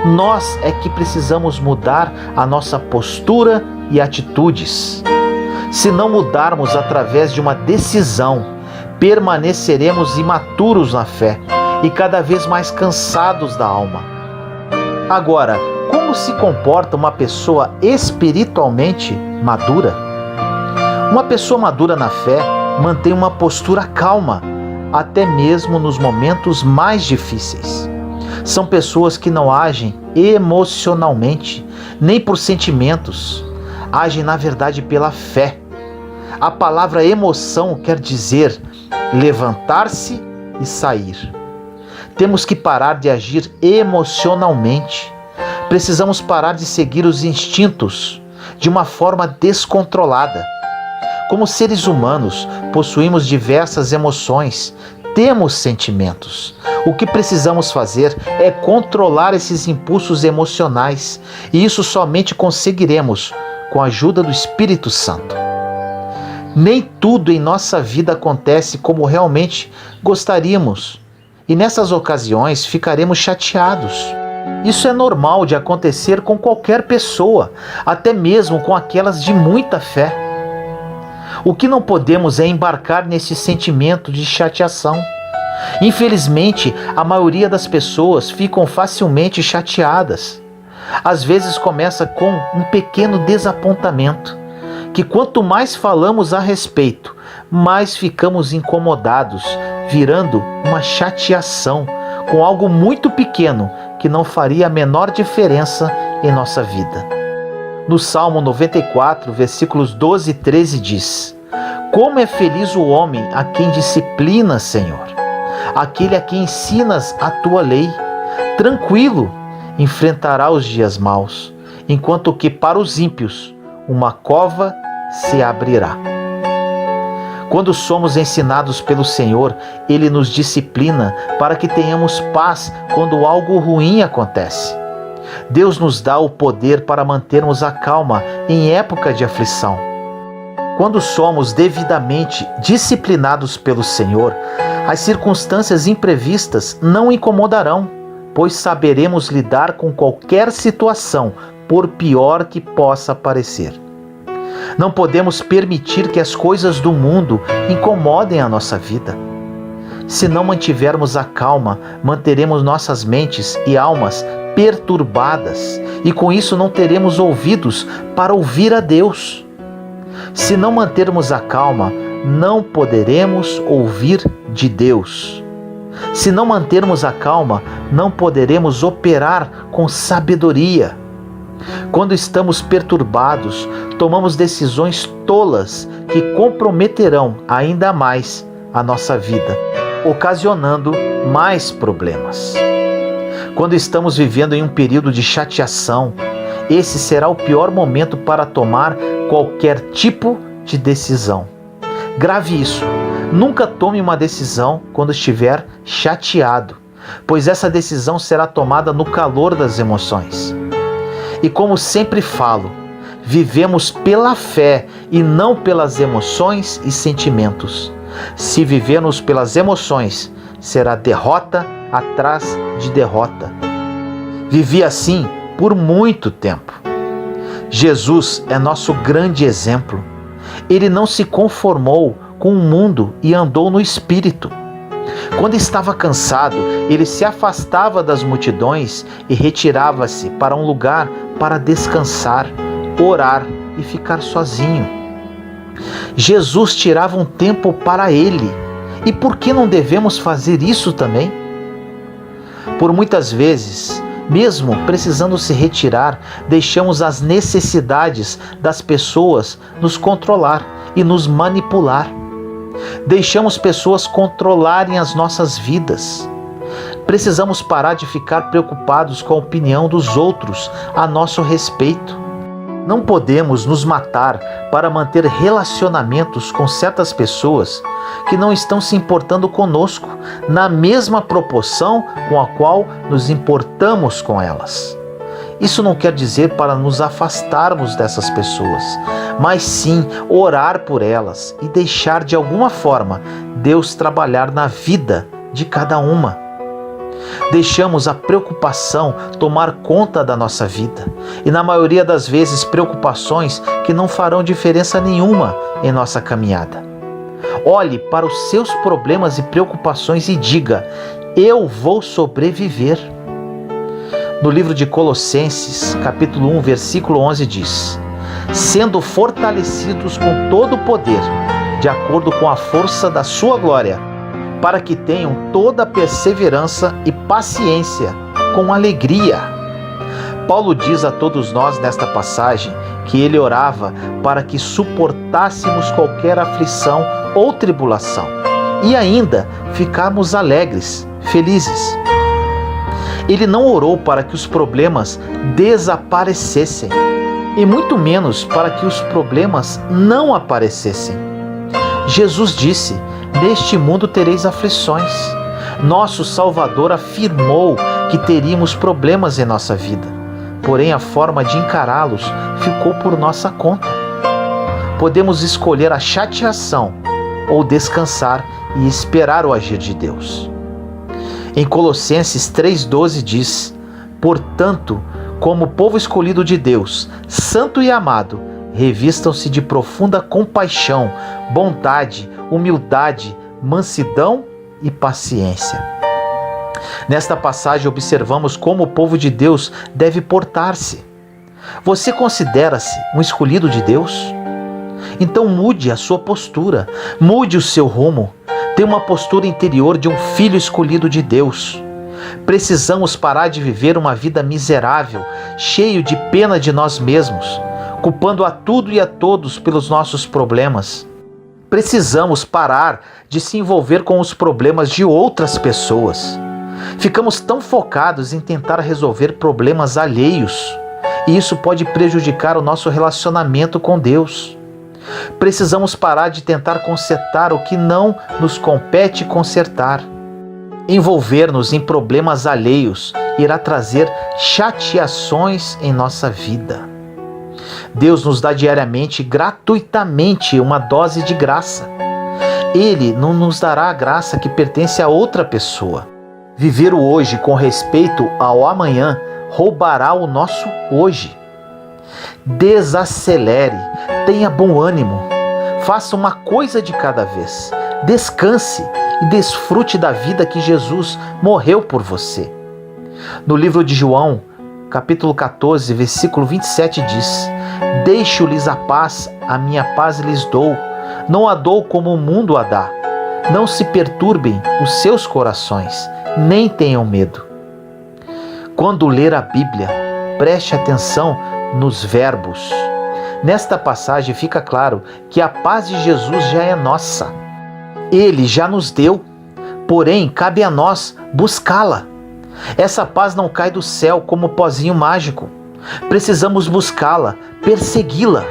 Nós é que precisamos mudar a nossa postura e atitudes. Se não mudarmos através de uma decisão, permaneceremos imaturos na fé e cada vez mais cansados da alma. Agora, como se comporta uma pessoa espiritualmente madura? Uma pessoa madura na fé mantém uma postura calma, até mesmo nos momentos mais difíceis. São pessoas que não agem emocionalmente, nem por sentimentos. Agem, na verdade, pela fé. A palavra emoção quer dizer levantar-se e sair. Temos que parar de agir emocionalmente. Precisamos parar de seguir os instintos de uma forma descontrolada. Como seres humanos, possuímos diversas emoções, temos sentimentos. O que precisamos fazer é controlar esses impulsos emocionais, e isso somente conseguiremos com a ajuda do Espírito Santo. Nem tudo em nossa vida acontece como realmente gostaríamos, e nessas ocasiões ficaremos chateados. Isso é normal de acontecer com qualquer pessoa, até mesmo com aquelas de muita fé. O que não podemos é embarcar nesse sentimento de chateação. Infelizmente, a maioria das pessoas ficam facilmente chateadas. Às vezes começa com um pequeno desapontamento, que quanto mais falamos a respeito, mais ficamos incomodados, virando uma chateação com algo muito pequeno que não faria a menor diferença em nossa vida. No Salmo 94, versículos 12 e 13 diz: Como é feliz o homem a quem disciplina, Senhor, aquele a quem ensinas a tua lei. Tranquilo enfrentará os dias maus, enquanto que para os ímpios uma cova se abrirá. Quando somos ensinados pelo Senhor, Ele nos disciplina para que tenhamos paz quando algo ruim acontece. Deus nos dá o poder para mantermos a calma em época de aflição. Quando somos devidamente disciplinados pelo Senhor, as circunstâncias imprevistas não incomodarão, pois saberemos lidar com qualquer situação, por pior que possa parecer. Não podemos permitir que as coisas do mundo incomodem a nossa vida. Se não mantivermos a calma, manteremos nossas mentes e almas perturbadas e com isso não teremos ouvidos para ouvir a Deus. Se não mantermos a calma, não poderemos ouvir de Deus. Se não mantermos a calma, não poderemos operar com sabedoria. Quando estamos perturbados, tomamos decisões tolas que comprometerão ainda mais a nossa vida, ocasionando mais problemas. Quando estamos vivendo em um período de chateação, esse será o pior momento para tomar qualquer tipo de decisão. Grave isso. Nunca tome uma decisão quando estiver chateado, pois essa decisão será tomada no calor das emoções. E como sempre falo, vivemos pela fé e não pelas emoções e sentimentos. Se vivermos pelas emoções, será derrota atrás de derrota. Vivi assim por muito tempo. Jesus é nosso grande exemplo. Ele não se conformou com o mundo e andou no Espírito. Quando estava cansado, ele se afastava das multidões e retirava-se para um lugar para descansar, orar e ficar sozinho. Jesus tirava um tempo para ele. E por que não devemos fazer isso também? Por muitas vezes, mesmo precisando se retirar, deixamos as necessidades das pessoas nos controlar e nos manipular. Deixamos pessoas controlarem as nossas vidas. Precisamos parar de ficar preocupados com a opinião dos outros a nosso respeito. Não podemos nos matar para manter relacionamentos com certas pessoas que não estão se importando conosco na mesma proporção com a qual nos importamos com elas. Isso não quer dizer para nos afastarmos dessas pessoas, mas sim orar por elas e deixar de alguma forma Deus trabalhar na vida de cada uma. Deixamos a preocupação tomar conta da nossa vida e na maioria das vezes preocupações que não farão diferença nenhuma em nossa caminhada. Olhe para os seus problemas e preocupações e diga: eu vou sobreviver. No livro de Colossenses, capítulo 1, versículo 11 diz: sendo fortalecidos com todo o poder, de acordo com a força da sua glória, para que tenham toda a perseverança e paciência com alegria. Paulo diz a todos nós nesta passagem que ele orava para que suportássemos qualquer aflição ou tribulação e ainda ficarmos alegres, felizes. Ele não orou para que os problemas desaparecessem e muito menos para que os problemas não aparecessem. Jesus disse: neste mundo tereis aflições. Nosso Salvador afirmou que teríamos problemas em nossa vida, porém a forma de encará-los ficou por nossa conta. Podemos escolher a chateação ou descansar e esperar o agir de Deus. Em Colossenses 3,12 diz: portanto, como povo escolhido de Deus, santo e amado, revistam-se de profunda compaixão, bondade, humildade, mansidão e paciência. Nesta passagem observamos como o povo de Deus deve portar-se. Você considera-se um escolhido de Deus? Então mude a sua postura, mude o seu rumo. Tenha uma postura interior de um filho escolhido de Deus. Precisamos parar de viver uma vida miserável, cheio de pena de nós mesmos, culpando a tudo e a todos pelos nossos problemas. Precisamos parar de se envolver com os problemas de outras pessoas. Ficamos tão focados em tentar resolver problemas alheios, e isso pode prejudicar o nosso relacionamento com Deus. Precisamos parar de tentar consertar o que não nos compete consertar. Envolver-nos em problemas alheios irá trazer chateações em nossa vida. Deus nos dá diariamente, gratuitamente, uma dose de graça. Ele não nos dará a graça que pertence a outra pessoa. Viver o hoje com respeito ao amanhã roubará o nosso hoje. Desacelere, tenha bom ânimo, faça uma coisa de cada vez, descanse e desfrute da vida que Jesus morreu por você. No livro de João, capítulo 14, versículo 27 diz: Deixo-lhes a paz, a minha paz lhes dou, não a dou como o mundo a dá. Não se perturbem os seus corações, nem tenham medo. Quando ler a Bíblia, preste atenção nos verbos. Nesta passagem fica claro que a paz de Jesus já é nossa. Ele já nos deu, porém cabe a nós buscá-la. Essa paz não cai do céu como pozinho mágico. Precisamos buscá-la, persegui-la.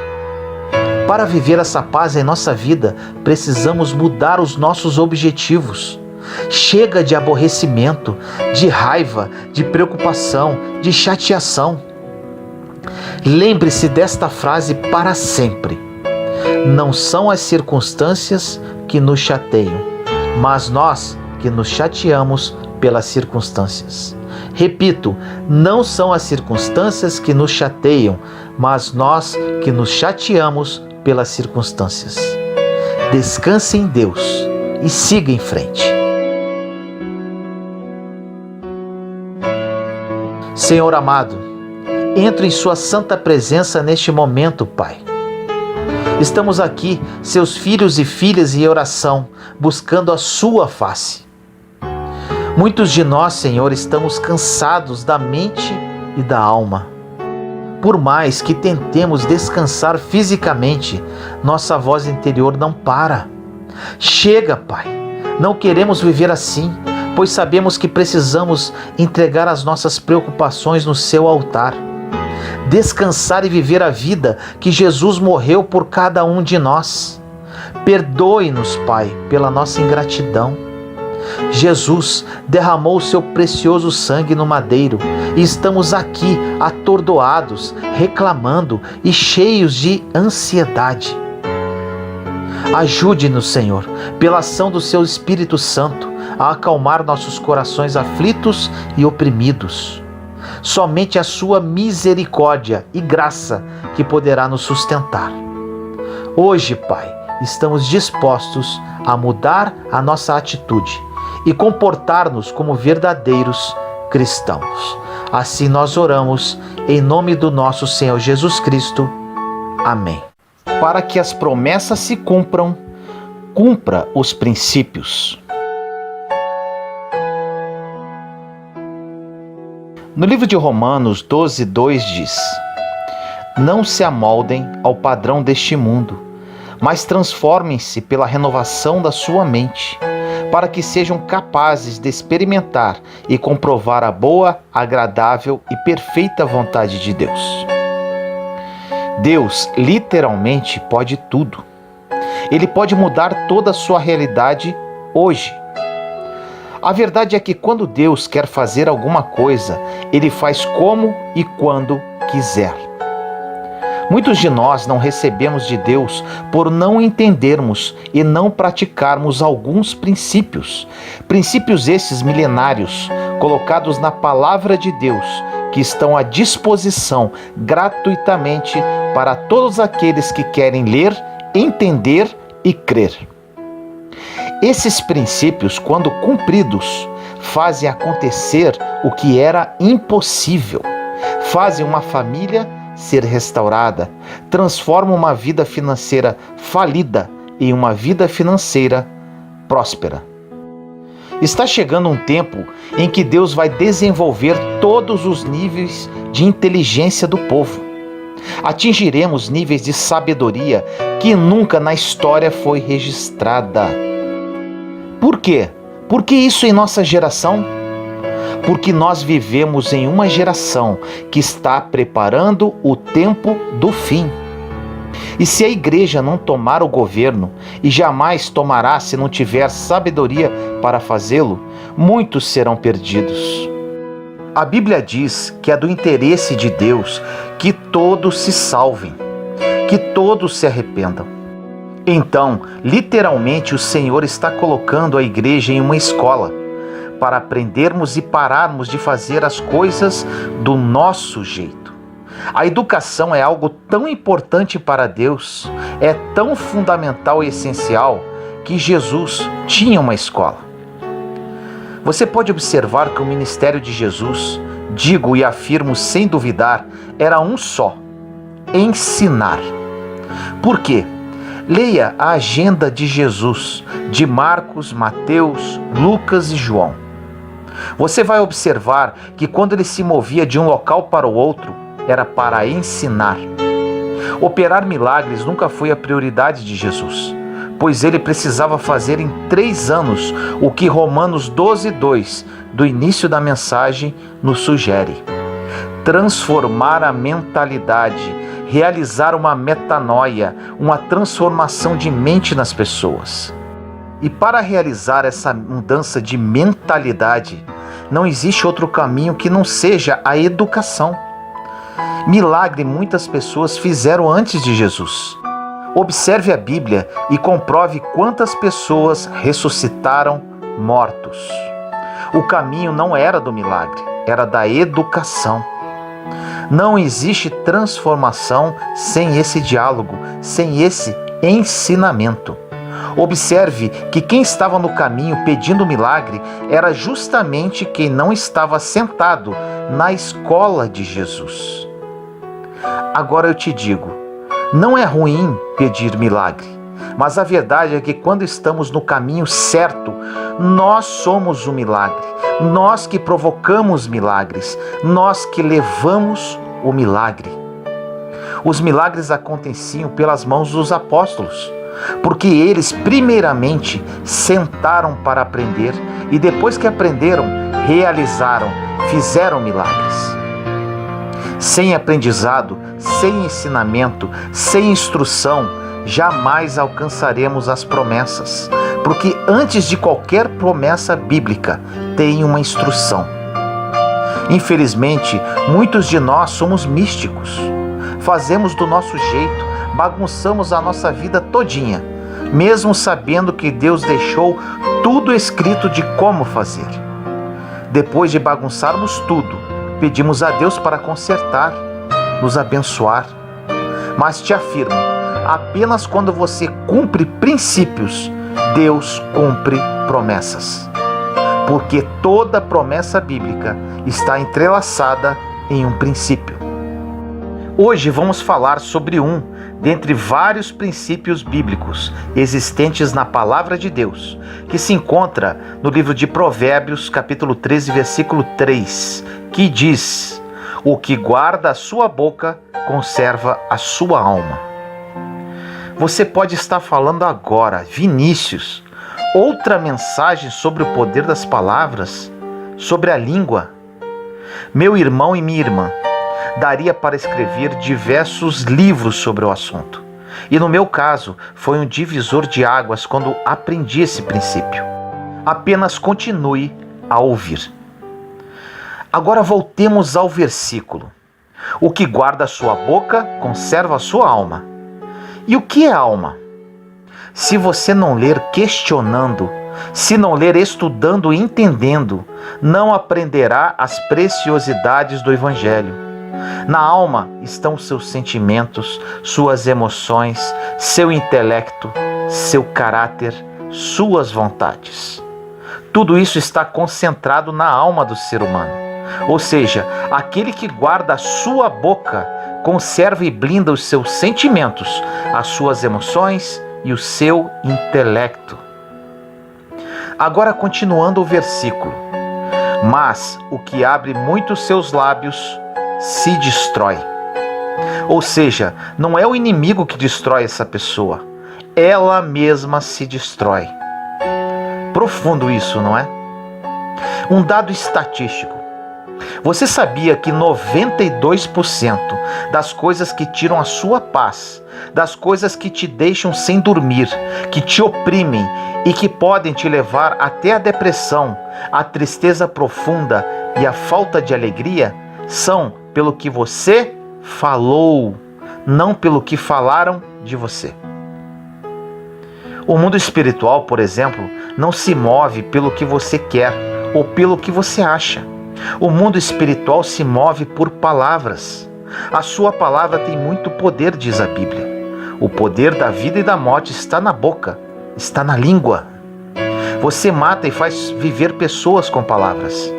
Para viver essa paz em nossa vida, precisamos mudar os nossos objetivos. Chega de aborrecimento, de raiva, de preocupação, de chateação. Lembre-se desta frase para sempre. Não são as circunstâncias que nos chateiam, mas nós que nos chateamos pelas circunstâncias. Repito, não são as circunstâncias que nos chateiam, mas nós que nos chateamos pelas circunstâncias. Descanse em Deus e siga em frente. Senhor amado, entro em sua santa presença neste momento, Pai. Estamos aqui, seus filhos e filhas em oração, buscando a sua face. Muitos de nós, Senhor, estamos cansados da mente e da alma. Por mais que tentemos descansar fisicamente, nossa voz interior não para. Chega, Pai, não queremos viver assim, pois sabemos que precisamos entregar as nossas preocupações no seu altar. Descansar e viver a vida que Jesus morreu por cada um de nós. Perdoe-nos, Pai, pela nossa ingratidão. Jesus derramou o seu precioso sangue no madeiro e estamos aqui atordoados, reclamando e cheios de ansiedade. Ajude-nos, Senhor, pela ação do seu Espírito Santo, a acalmar nossos corações aflitos e oprimidos. Somente a sua misericórdia e graça que poderá nos sustentar. Hoje, Pai, estamos dispostos a mudar a nossa atitude e comportar-nos como verdadeiros cristãos. Assim nós oramos em nome do nosso Senhor Jesus Cristo. Amém. Para que as promessas se cumpram, cumpra os princípios. No livro de Romanos 12:2 diz: Não se amoldem ao padrão deste mundo, mas transformem-se pela renovação da sua mente, para que sejam capazes de experimentar e comprovar a boa, agradável e perfeita vontade de Deus. Deus literalmente pode tudo. Ele pode mudar toda a sua realidade hoje. A verdade é que quando Deus quer fazer alguma coisa, Ele faz como e quando quiser. Muitos de nós não recebemos de Deus por não entendermos e não praticarmos alguns princípios. Princípios esses milenários, colocados na Palavra de Deus, que estão à disposição gratuitamente para todos aqueles que querem ler, entender e crer. Esses princípios, quando cumpridos, fazem acontecer o que era impossível, fazem uma família ser restaurada, transformam uma vida financeira falida em uma vida financeira próspera. Está chegando um tempo em que Deus vai desenvolver todos os níveis de inteligência do povo. Atingiremos níveis de sabedoria que nunca na história foi registrada. Por quê? Por que isso em nossa geração? Porque nós vivemos em uma geração que está preparando o tempo do fim. E se a igreja não tomar o governo, e jamais tomará se não tiver sabedoria para fazê-lo, muitos serão perdidos. A Bíblia diz que é do interesse de Deus que todos se salvem, que todos se arrependam. Então, literalmente, o Senhor está colocando a igreja em uma escola para aprendermos e pararmos de fazer as coisas do nosso jeito. A educação é algo tão importante para Deus, é tão fundamental e essencial, que Jesus tinha uma escola. Você pode observar que o ministério de Jesus, digo e afirmo sem duvidar, era um só: ensinar. Por quê? Leia a agenda de Jesus, de Marcos, Mateus, Lucas e João. Você vai observar que quando ele se movia de um local para o outro, era para ensinar. Operar milagres nunca foi a prioridade de Jesus, pois ele precisava fazer em 3 anos o que Romanos 12:2, do início da mensagem, nos sugere: transformar a mentalidade, realizar uma metanoia, uma transformação de mente nas pessoas. E para realizar essa mudança de mentalidade, não existe outro caminho que não seja a educação. Milagre muitas pessoas fizeram antes de Jesus. Observe a Bíblia e comprove quantas pessoas ressuscitaram mortos. O caminho não era do milagre, era da educação. Não existe transformação sem esse diálogo, sem esse ensinamento. Observe que quem estava no caminho pedindo milagre era justamente quem não estava sentado na escola de Jesus. Agora eu te digo, não é ruim pedir milagre, mas a verdade é que quando estamos no caminho certo, nós somos o milagre, nós que provocamos milagres, nós que levamos o milagre. Os milagres aconteciam pelas mãos dos apóstolos, porque eles primeiramente sentaram para aprender e depois que aprenderam, realizaram, fizeram milagres. Sem aprendizado, sem ensinamento, sem instrução, jamais alcançaremos as promessas, porque antes de qualquer promessa bíblica tem uma instrução. Infelizmente, muitos de nós somos místicos, fazemos do nosso jeito, bagunçamos a nossa vida todinha, mesmo sabendo que Deus deixou tudo escrito de como fazer. Depois de bagunçarmos tudo, pedimos a Deus para consertar, nos abençoar. Mas te afirmo, apenas quando você cumpre princípios, Deus cumpre promessas. Porque toda promessa bíblica está entrelaçada em um princípio. Hoje vamos falar sobre um dentre vários princípios bíblicos existentes na Palavra de Deus, que se encontra no livro de Provérbios, capítulo 13, versículo 3, que diz: o que guarda a sua boca conserva a sua alma. Você pode estar falando agora, Vinícius, outra mensagem sobre o poder das palavras, sobre a língua. Meu irmão e minha irmã, daria para escrever diversos livros sobre o assunto. E no meu caso, foi um divisor de águas quando aprendi esse princípio. Apenas continue a ouvir. Agora voltemos ao versículo. O que guarda a sua boca, conserva a sua alma. E o que é alma? Se você não ler questionando, se não ler estudando e entendendo, não aprenderá as preciosidades do Evangelho. Na alma estão seus sentimentos, suas emoções, seu intelecto, seu caráter, suas vontades. tudo isso está concentrado na alma do ser humano. Ou seja, aquele que guarda a sua boca conserva e blinda os seus sentimentos, as suas emoções e o seu intelecto. Agora, continuando o versículo. Mas o que abre muito seus lábios se destrói. Ou seja, não é o inimigo que destrói essa pessoa, ela mesma se destrói. Profundo isso, não é? Um dado estatístico. Você sabia que 92% das coisas que tiram a sua paz, das coisas que te deixam sem dormir, que te oprimem e que podem te levar até a depressão, a tristeza profunda e a falta de alegria, são pelo que você falou, não pelo que falaram de você. O mundo espiritual, por exemplo, não se move pelo que você quer ou pelo que você acha. O mundo espiritual se move por palavras. A sua palavra tem muito poder, diz a Bíblia. O poder da vida e da morte está na boca, está na língua. Você mata e faz viver pessoas com palavras.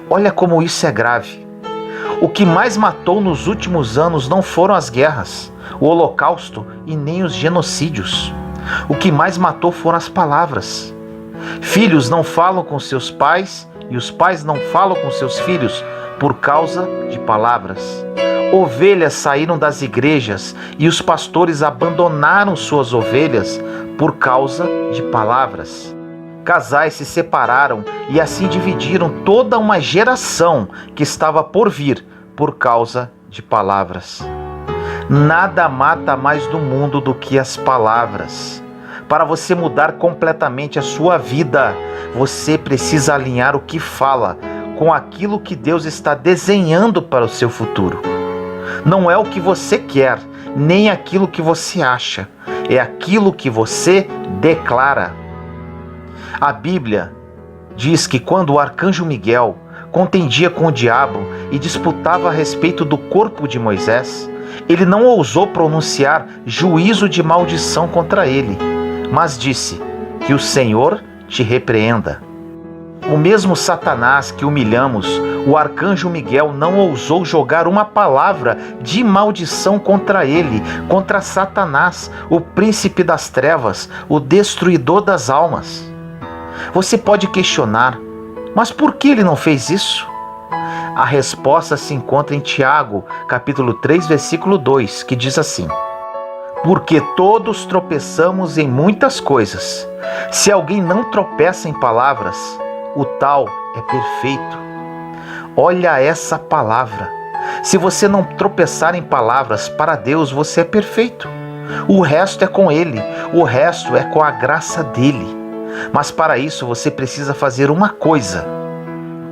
Olha como isso é grave. O que mais matou nos últimos anos não foram as guerras, o Holocausto e nem os genocídios. O que mais matou foram as palavras. Filhos não falam com seus pais e os pais não falam com seus filhos por causa de palavras. Ovelhas saíram das igrejas e os pastores abandonaram suas ovelhas por causa de palavras. Casais se separaram e assim dividiram toda uma geração que estava por vir por causa de palavras. Nada mata mais no mundo do que as palavras. Para você mudar completamente a sua vida, você precisa alinhar o que fala com aquilo que Deus está desenhando para o seu futuro. Não é o que você quer, nem aquilo que você acha, é aquilo que você declara. A Bíblia diz que quando o arcanjo Miguel contendia com o diabo e disputava a respeito do corpo de Moisés, ele não ousou pronunciar juízo de maldição contra ele, mas disse: que o Senhor te repreenda. O mesmo Satanás que humilhamos, o arcanjo Miguel não ousou jogar uma palavra de maldição contra ele, contra Satanás, o príncipe das trevas, o destruidor das almas. Você pode questionar, mas por que ele não fez isso? A resposta se encontra em Tiago, capítulo 3, versículo 2, que diz assim: porque todos tropeçamos em muitas coisas. Se alguém não tropeça em palavras, o tal é perfeito. Olha essa palavra. Se você não tropeçar em palavras, para Deus você é perfeito. O resto é com Ele, o resto é com a graça dEle. Mas para isso você precisa fazer uma coisa: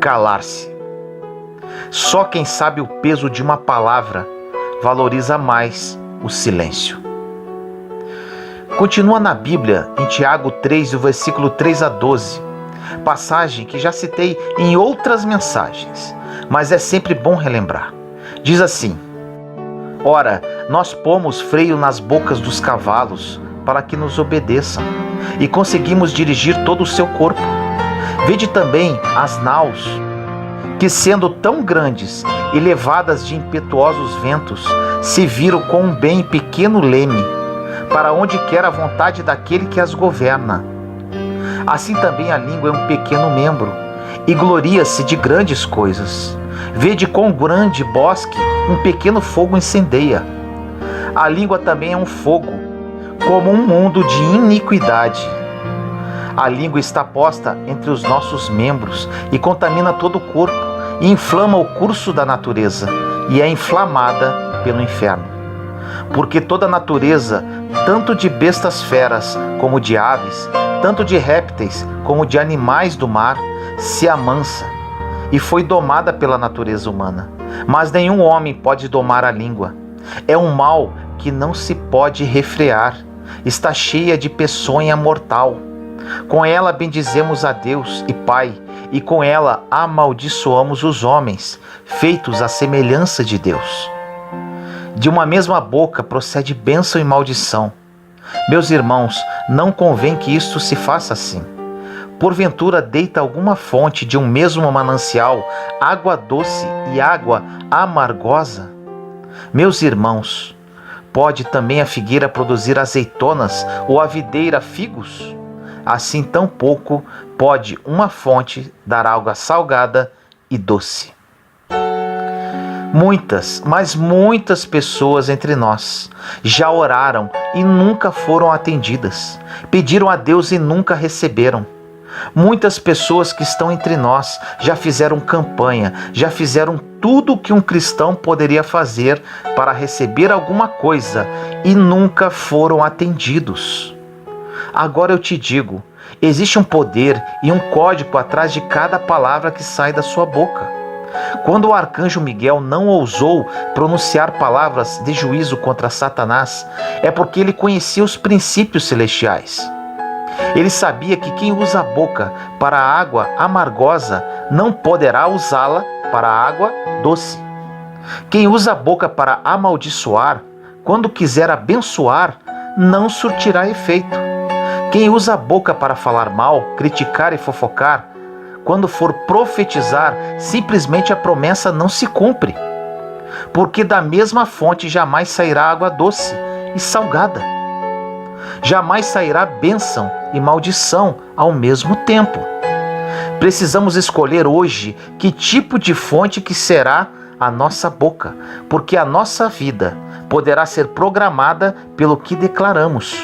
calar-se. Só quem sabe o peso de uma palavra valoriza mais o silêncio. Continua na Bíblia, em Tiago 3, do versículo 3 a 12, passagem que já citei em outras mensagens, mas é sempre bom relembrar. Diz assim: ora, nós pomos freio nas bocas dos cavalos para que nos obedeçam, e conseguimos dirigir todo o seu corpo. Vede também as naus, que sendo tão grandes e levadas de impetuosos ventos, se viram com um bem pequeno leme, para onde quer a vontade daquele que as governa. Assim também a língua é um pequeno membro, e gloria-se de grandes coisas. Vede quão grande bosque um pequeno fogo incendeia. A língua também é um fogo, como um mundo de iniquidade. A língua está posta entre os nossos membros e contamina todo o corpo, e inflama o curso da natureza, e é inflamada pelo inferno. Porque toda a natureza, tanto de bestas feras como de aves, tanto de répteis como de animais do mar, se amansa, e foi domada pela natureza humana. Mas nenhum homem pode domar a língua. É um mal que não se pode refrear, está cheia de peçonha mortal. Com ela bendizemos a Deus e Pai, e com ela amaldiçoamos os homens, feitos à semelhança de Deus. De uma mesma boca procede bênção e maldição. Meus irmãos, não convém que isto se faça assim. Porventura deita alguma fonte de um mesmo manancial água doce e água amargosa? Meus irmãos, pode também a figueira produzir azeitonas ou a videira figos? Assim tampouco pode uma fonte dar água salgada e doce. Muitas, mas muitas pessoas entre nós já oraram e nunca foram atendidas. Pediram a Deus e nunca receberam. Muitas pessoas que estão entre nós já fizeram campanha, já fizeram tudo o que um cristão poderia fazer para receber alguma coisa e nunca foram atendidos. Agora eu te digo, existe um poder e um código atrás de cada palavra que sai da sua boca. Quando o arcanjo Miguel não ousou pronunciar palavras de juízo contra Satanás, é porque ele conhecia os princípios celestiais. Ele sabia que quem usa a boca para a água amargosa não poderá usá-la para a água doce. Quem usa a boca para amaldiçoar, quando quiser abençoar, não surtirá efeito. Quem usa a boca para falar mal, criticar e fofocar, quando for profetizar, simplesmente a promessa não se cumpre. Porque da mesma fonte jamais sairá água doce e salgada. Jamais sairá bênção e maldição ao mesmo tempo. Precisamos escolher hoje que tipo de fonte que será a nossa boca, porque a nossa vida poderá ser programada pelo que declaramos.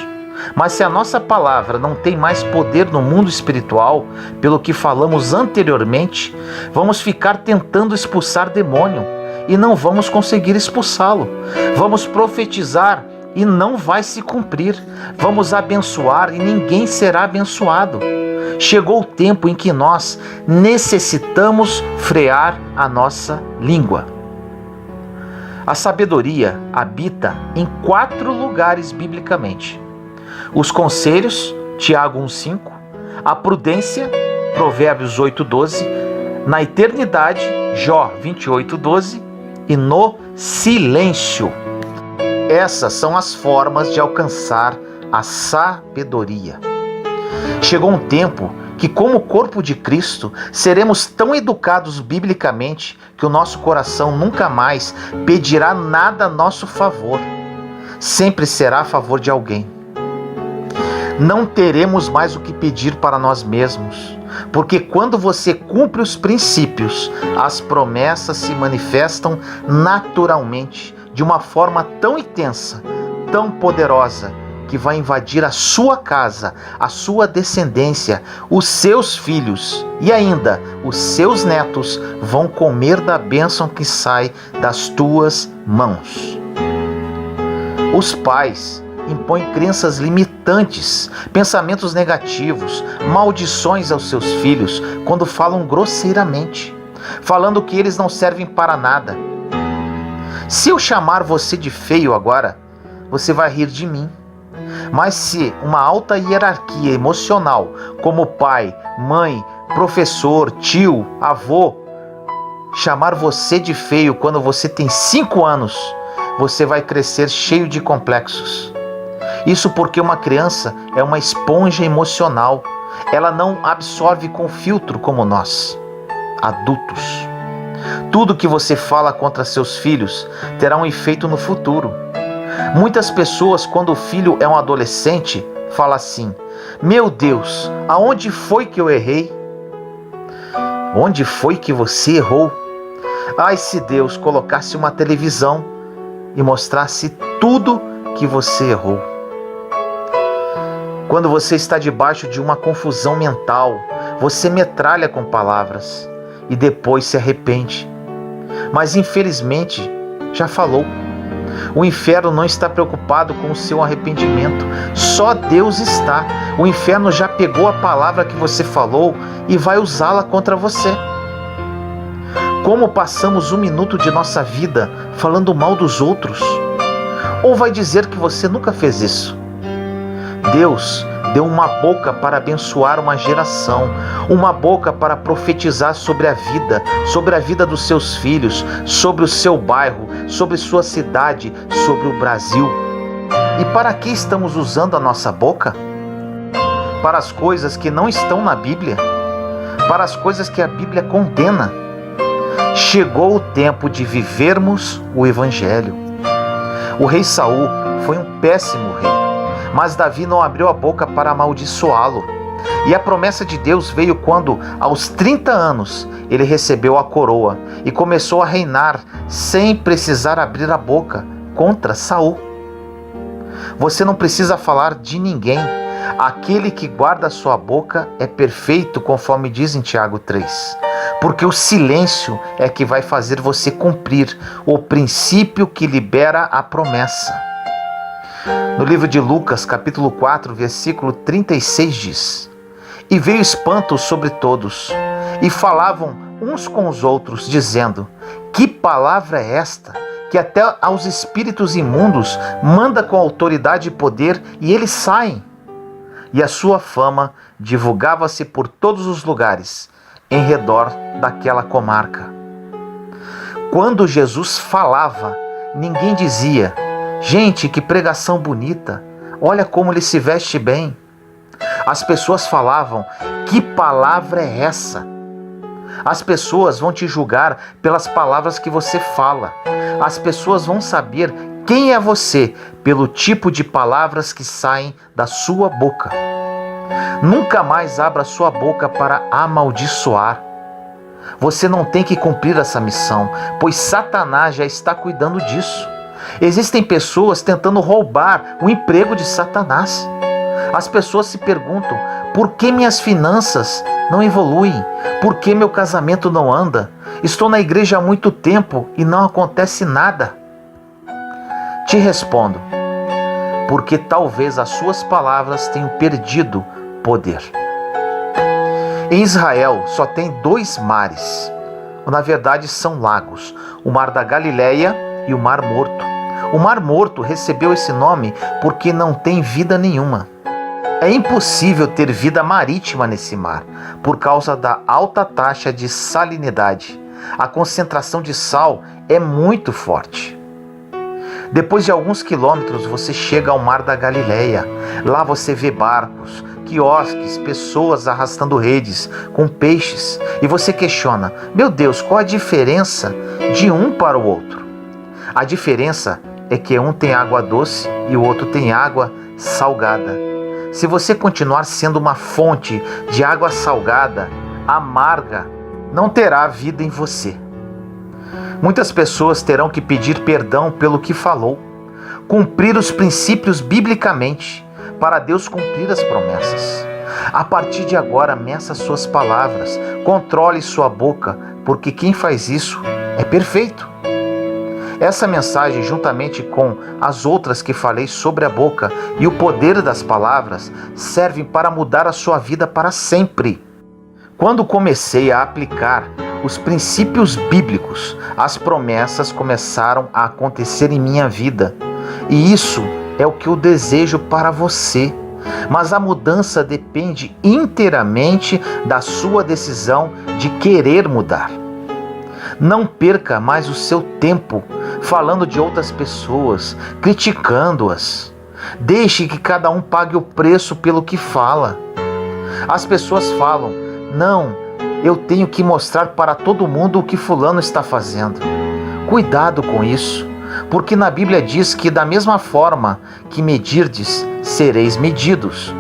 Mas se a nossa palavra não tem mais poder no mundo espiritual, pelo que falamos anteriormente, vamos ficar tentando expulsar demônio e não vamos conseguir expulsá-lo. Vamos profetizar e não vai se cumprir. Vamos abençoar e ninguém será abençoado. Chegou o tempo em que nós necessitamos frear a nossa língua. A sabedoria habita em 4 lugares biblicamente: os conselhos, Tiago 1,5, a prudência, Provérbios 8,12, na eternidade, Jó 28,12, e no silêncio. Essas são as formas de alcançar a sabedoria. Chegou um tempo que, como corpo de Cristo, seremos tão educados biblicamente que o nosso coração nunca mais pedirá nada a nosso favor. Sempre será a favor de alguém. Não teremos mais o que pedir para nós mesmos, porque quando você cumpre os princípios, as promessas se manifestam naturalmente, de uma forma tão intensa, tão poderosa, que vai invadir a sua casa, a sua descendência, os seus filhos e ainda os seus netos vão comer da bênção que sai das tuas mãos. Os pais impõe crenças limitantes, pensamentos negativos, maldições aos seus filhos quando falam grosseiramente, falando que eles não servem para nada. Se eu chamar você de feio agora, você vai rir de mim. Mas se uma alta hierarquia emocional, como pai, mãe, professor, tio, avô, chamar você de feio quando você tem 5 anos, você vai crescer cheio de complexos. Isso porque uma criança é uma esponja emocional. Ela não absorve com filtro como nós, adultos. Tudo que você fala contra seus filhos terá um efeito no futuro. Muitas pessoas, quando o filho é um adolescente, falam assim: meu Deus, aonde foi que eu errei? Onde foi que você errou? Ai, se Deus colocasse uma televisão e mostrasse tudo que você errou. Quando você está debaixo de uma confusão mental, você metralha com palavras e depois se arrepende. Mas infelizmente, já falou. O inferno não está preocupado com o seu arrependimento. Só Deus está. O inferno já pegou a palavra que você falou e vai usá-la contra você. Como passamos 1 minuto de nossa vida falando mal dos outros? Ou vai dizer que você nunca fez isso? Deus deu uma boca para abençoar uma geração, uma boca para profetizar sobre a vida dos seus filhos, sobre o seu bairro, sobre sua cidade, sobre o Brasil. E para que estamos usando a nossa boca? para as coisas que não estão na Bíblia, para as coisas que a Bíblia condena. Chegou o tempo de vivermos o Evangelho. O rei Saul foi um péssimo rei, mas Davi não abriu a boca para amaldiçoá-lo. E a promessa de Deus veio quando, aos 30 anos, ele recebeu a coroa e começou a reinar sem precisar abrir a boca contra Saul. Você não precisa falar de ninguém. Aquele que guarda a sua boca é perfeito, conforme diz em Tiago 3. Porque o silêncio é que vai fazer você cumprir o princípio que libera a promessa. No livro de Lucas, capítulo 4, versículo 36 diz: E veio espanto sobre todos, e falavam uns com os outros, dizendo: Que palavra é esta? Que até aos espíritos imundos manda com autoridade e poder, e eles saem. E a sua fama divulgava-se por todos os lugares, em redor daquela comarca. Quando Jesus falava, ninguém dizia: Gente, que pregação bonita, olha como ele se veste bem. As pessoas falavam: Que palavra é essa? As pessoas vão te julgar pelas palavras que você fala. As pessoas vão saber quem é você pelo tipo de palavras que saem da sua boca. Nunca mais abra sua boca para amaldiçoar. Você não tem que cumprir essa missão, pois Satanás já está cuidando disso. Existem pessoas tentando roubar o emprego de Satanás. As pessoas se perguntam: por que minhas finanças não evoluem? Por que meu casamento não anda? Estou na igreja há muito tempo e não acontece nada. Te respondo: porque talvez as suas palavras tenham perdido poder. Em Israel só tem 2 mares. Na verdade são lagos: o Mar da Galileia e o Mar Morto. O Mar Morto recebeu esse nome porque não tem vida nenhuma. É impossível ter vida marítima nesse mar, por causa da alta taxa de salinidade. A concentração de sal é muito forte. Depois de alguns quilômetros, você chega ao Mar da Galileia. Lá você vê barcos, quiosques, pessoas arrastando redes com peixes. E você questiona: meu Deus, qual a diferença de um para o outro? A diferença é que um tem água doce e o outro tem água salgada. Se você continuar sendo uma fonte de água salgada, amarga, não terá vida em você. Muitas pessoas terão que pedir perdão pelo que falou, cumprir os princípios biblicamente, para Deus cumprir as promessas. A partir de agora, meça suas palavras, controle sua boca, porque quem faz isso é perfeito. Essa mensagem, juntamente com as outras que falei sobre a boca e o poder das palavras, servem para mudar a sua vida para sempre. Quando comecei a aplicar os princípios bíblicos, as promessas começaram a acontecer em minha vida. E isso é o que eu desejo para você. Mas a mudança depende inteiramente da sua decisão de querer mudar. Não perca mais o seu tempo falando de outras pessoas, criticando-as. Deixe que cada um pague o preço pelo que fala. As pessoas falam: não, eu tenho que mostrar para todo mundo o que fulano está fazendo. Cuidado com isso, porque na Bíblia diz que da mesma forma que medirdes, sereis medidos.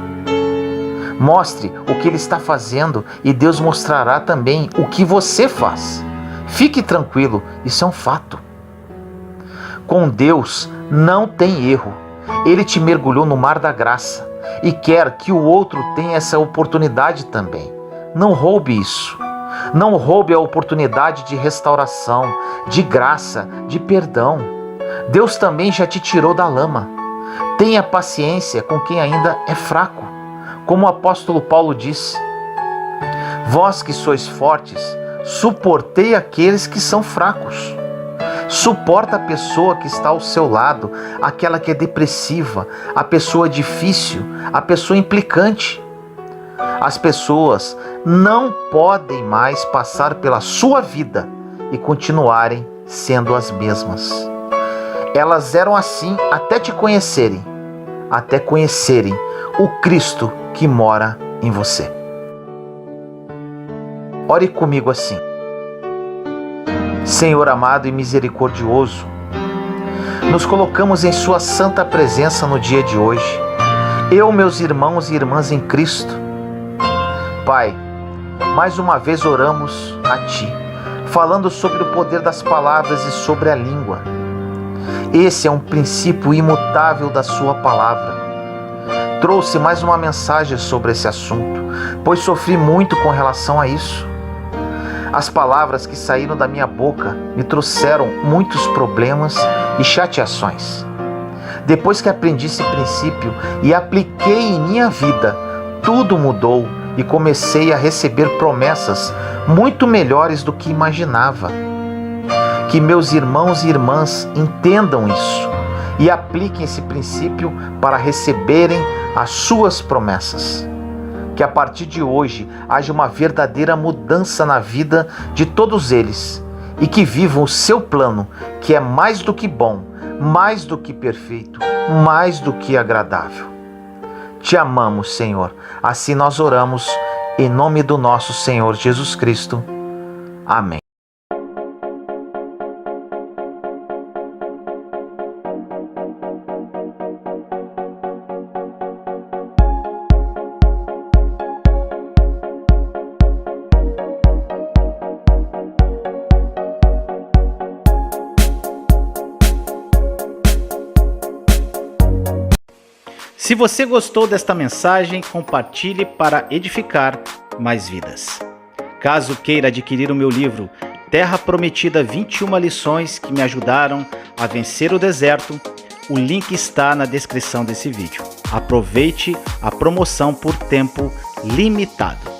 Mostre o que ele está fazendo e Deus mostrará também o que você faz. Fique tranquilo, isso é um fato. Com Deus não tem erro. Ele te mergulhou no mar da graça e quer que o outro tenha essa oportunidade também. Não roube isso. Não roube a oportunidade de restauração, de graça, de perdão. Deus também já te tirou da lama. Tenha paciência com quem ainda é fraco. Como o apóstolo Paulo disse: vós que sois fortes, suportei aqueles que são fracos. Suporta a pessoa que está ao seu lado, aquela que é depressiva, a pessoa difícil, a pessoa implicante. As pessoas não podem mais passar pela sua vida e continuarem sendo as mesmas. Elas eram assim até te conhecerem. até conhecerem o Cristo que mora em você. Ore comigo assim: Senhor amado e misericordioso, nos colocamos em Sua santa presença no dia de hoje, eu, meus irmãos e irmãs em Cristo. Pai, mais uma vez oramos a Ti, falando sobre o poder das palavras e sobre a língua. Esse é um princípio imutável da Sua palavra. Trouxe mais uma mensagem sobre esse assunto, pois sofri muito com relação a isso. As palavras que saíram da minha boca me trouxeram muitos problemas e chateações. Depois que aprendi esse princípio e apliquei em minha vida, tudo mudou e comecei a receber promessas muito melhores do que imaginava. Que meus irmãos e irmãs entendam isso e apliquem esse princípio para receberem as suas promessas. Que a partir de hoje haja uma verdadeira mudança na vida de todos eles e que vivam o seu plano, que é mais do que bom, mais do que perfeito, mais do que agradável. Te amamos, Senhor. Assim nós oramos em nome do nosso Senhor Jesus Cristo. Amém. Se você gostou desta mensagem, compartilhe para edificar mais vidas. Caso queira adquirir o meu livro Terra Prometida 21 lições que me ajudaram a vencer o deserto, o link está na descrição desse vídeo. Aproveite a promoção por tempo limitado.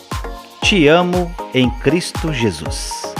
Te amo em Cristo Jesus.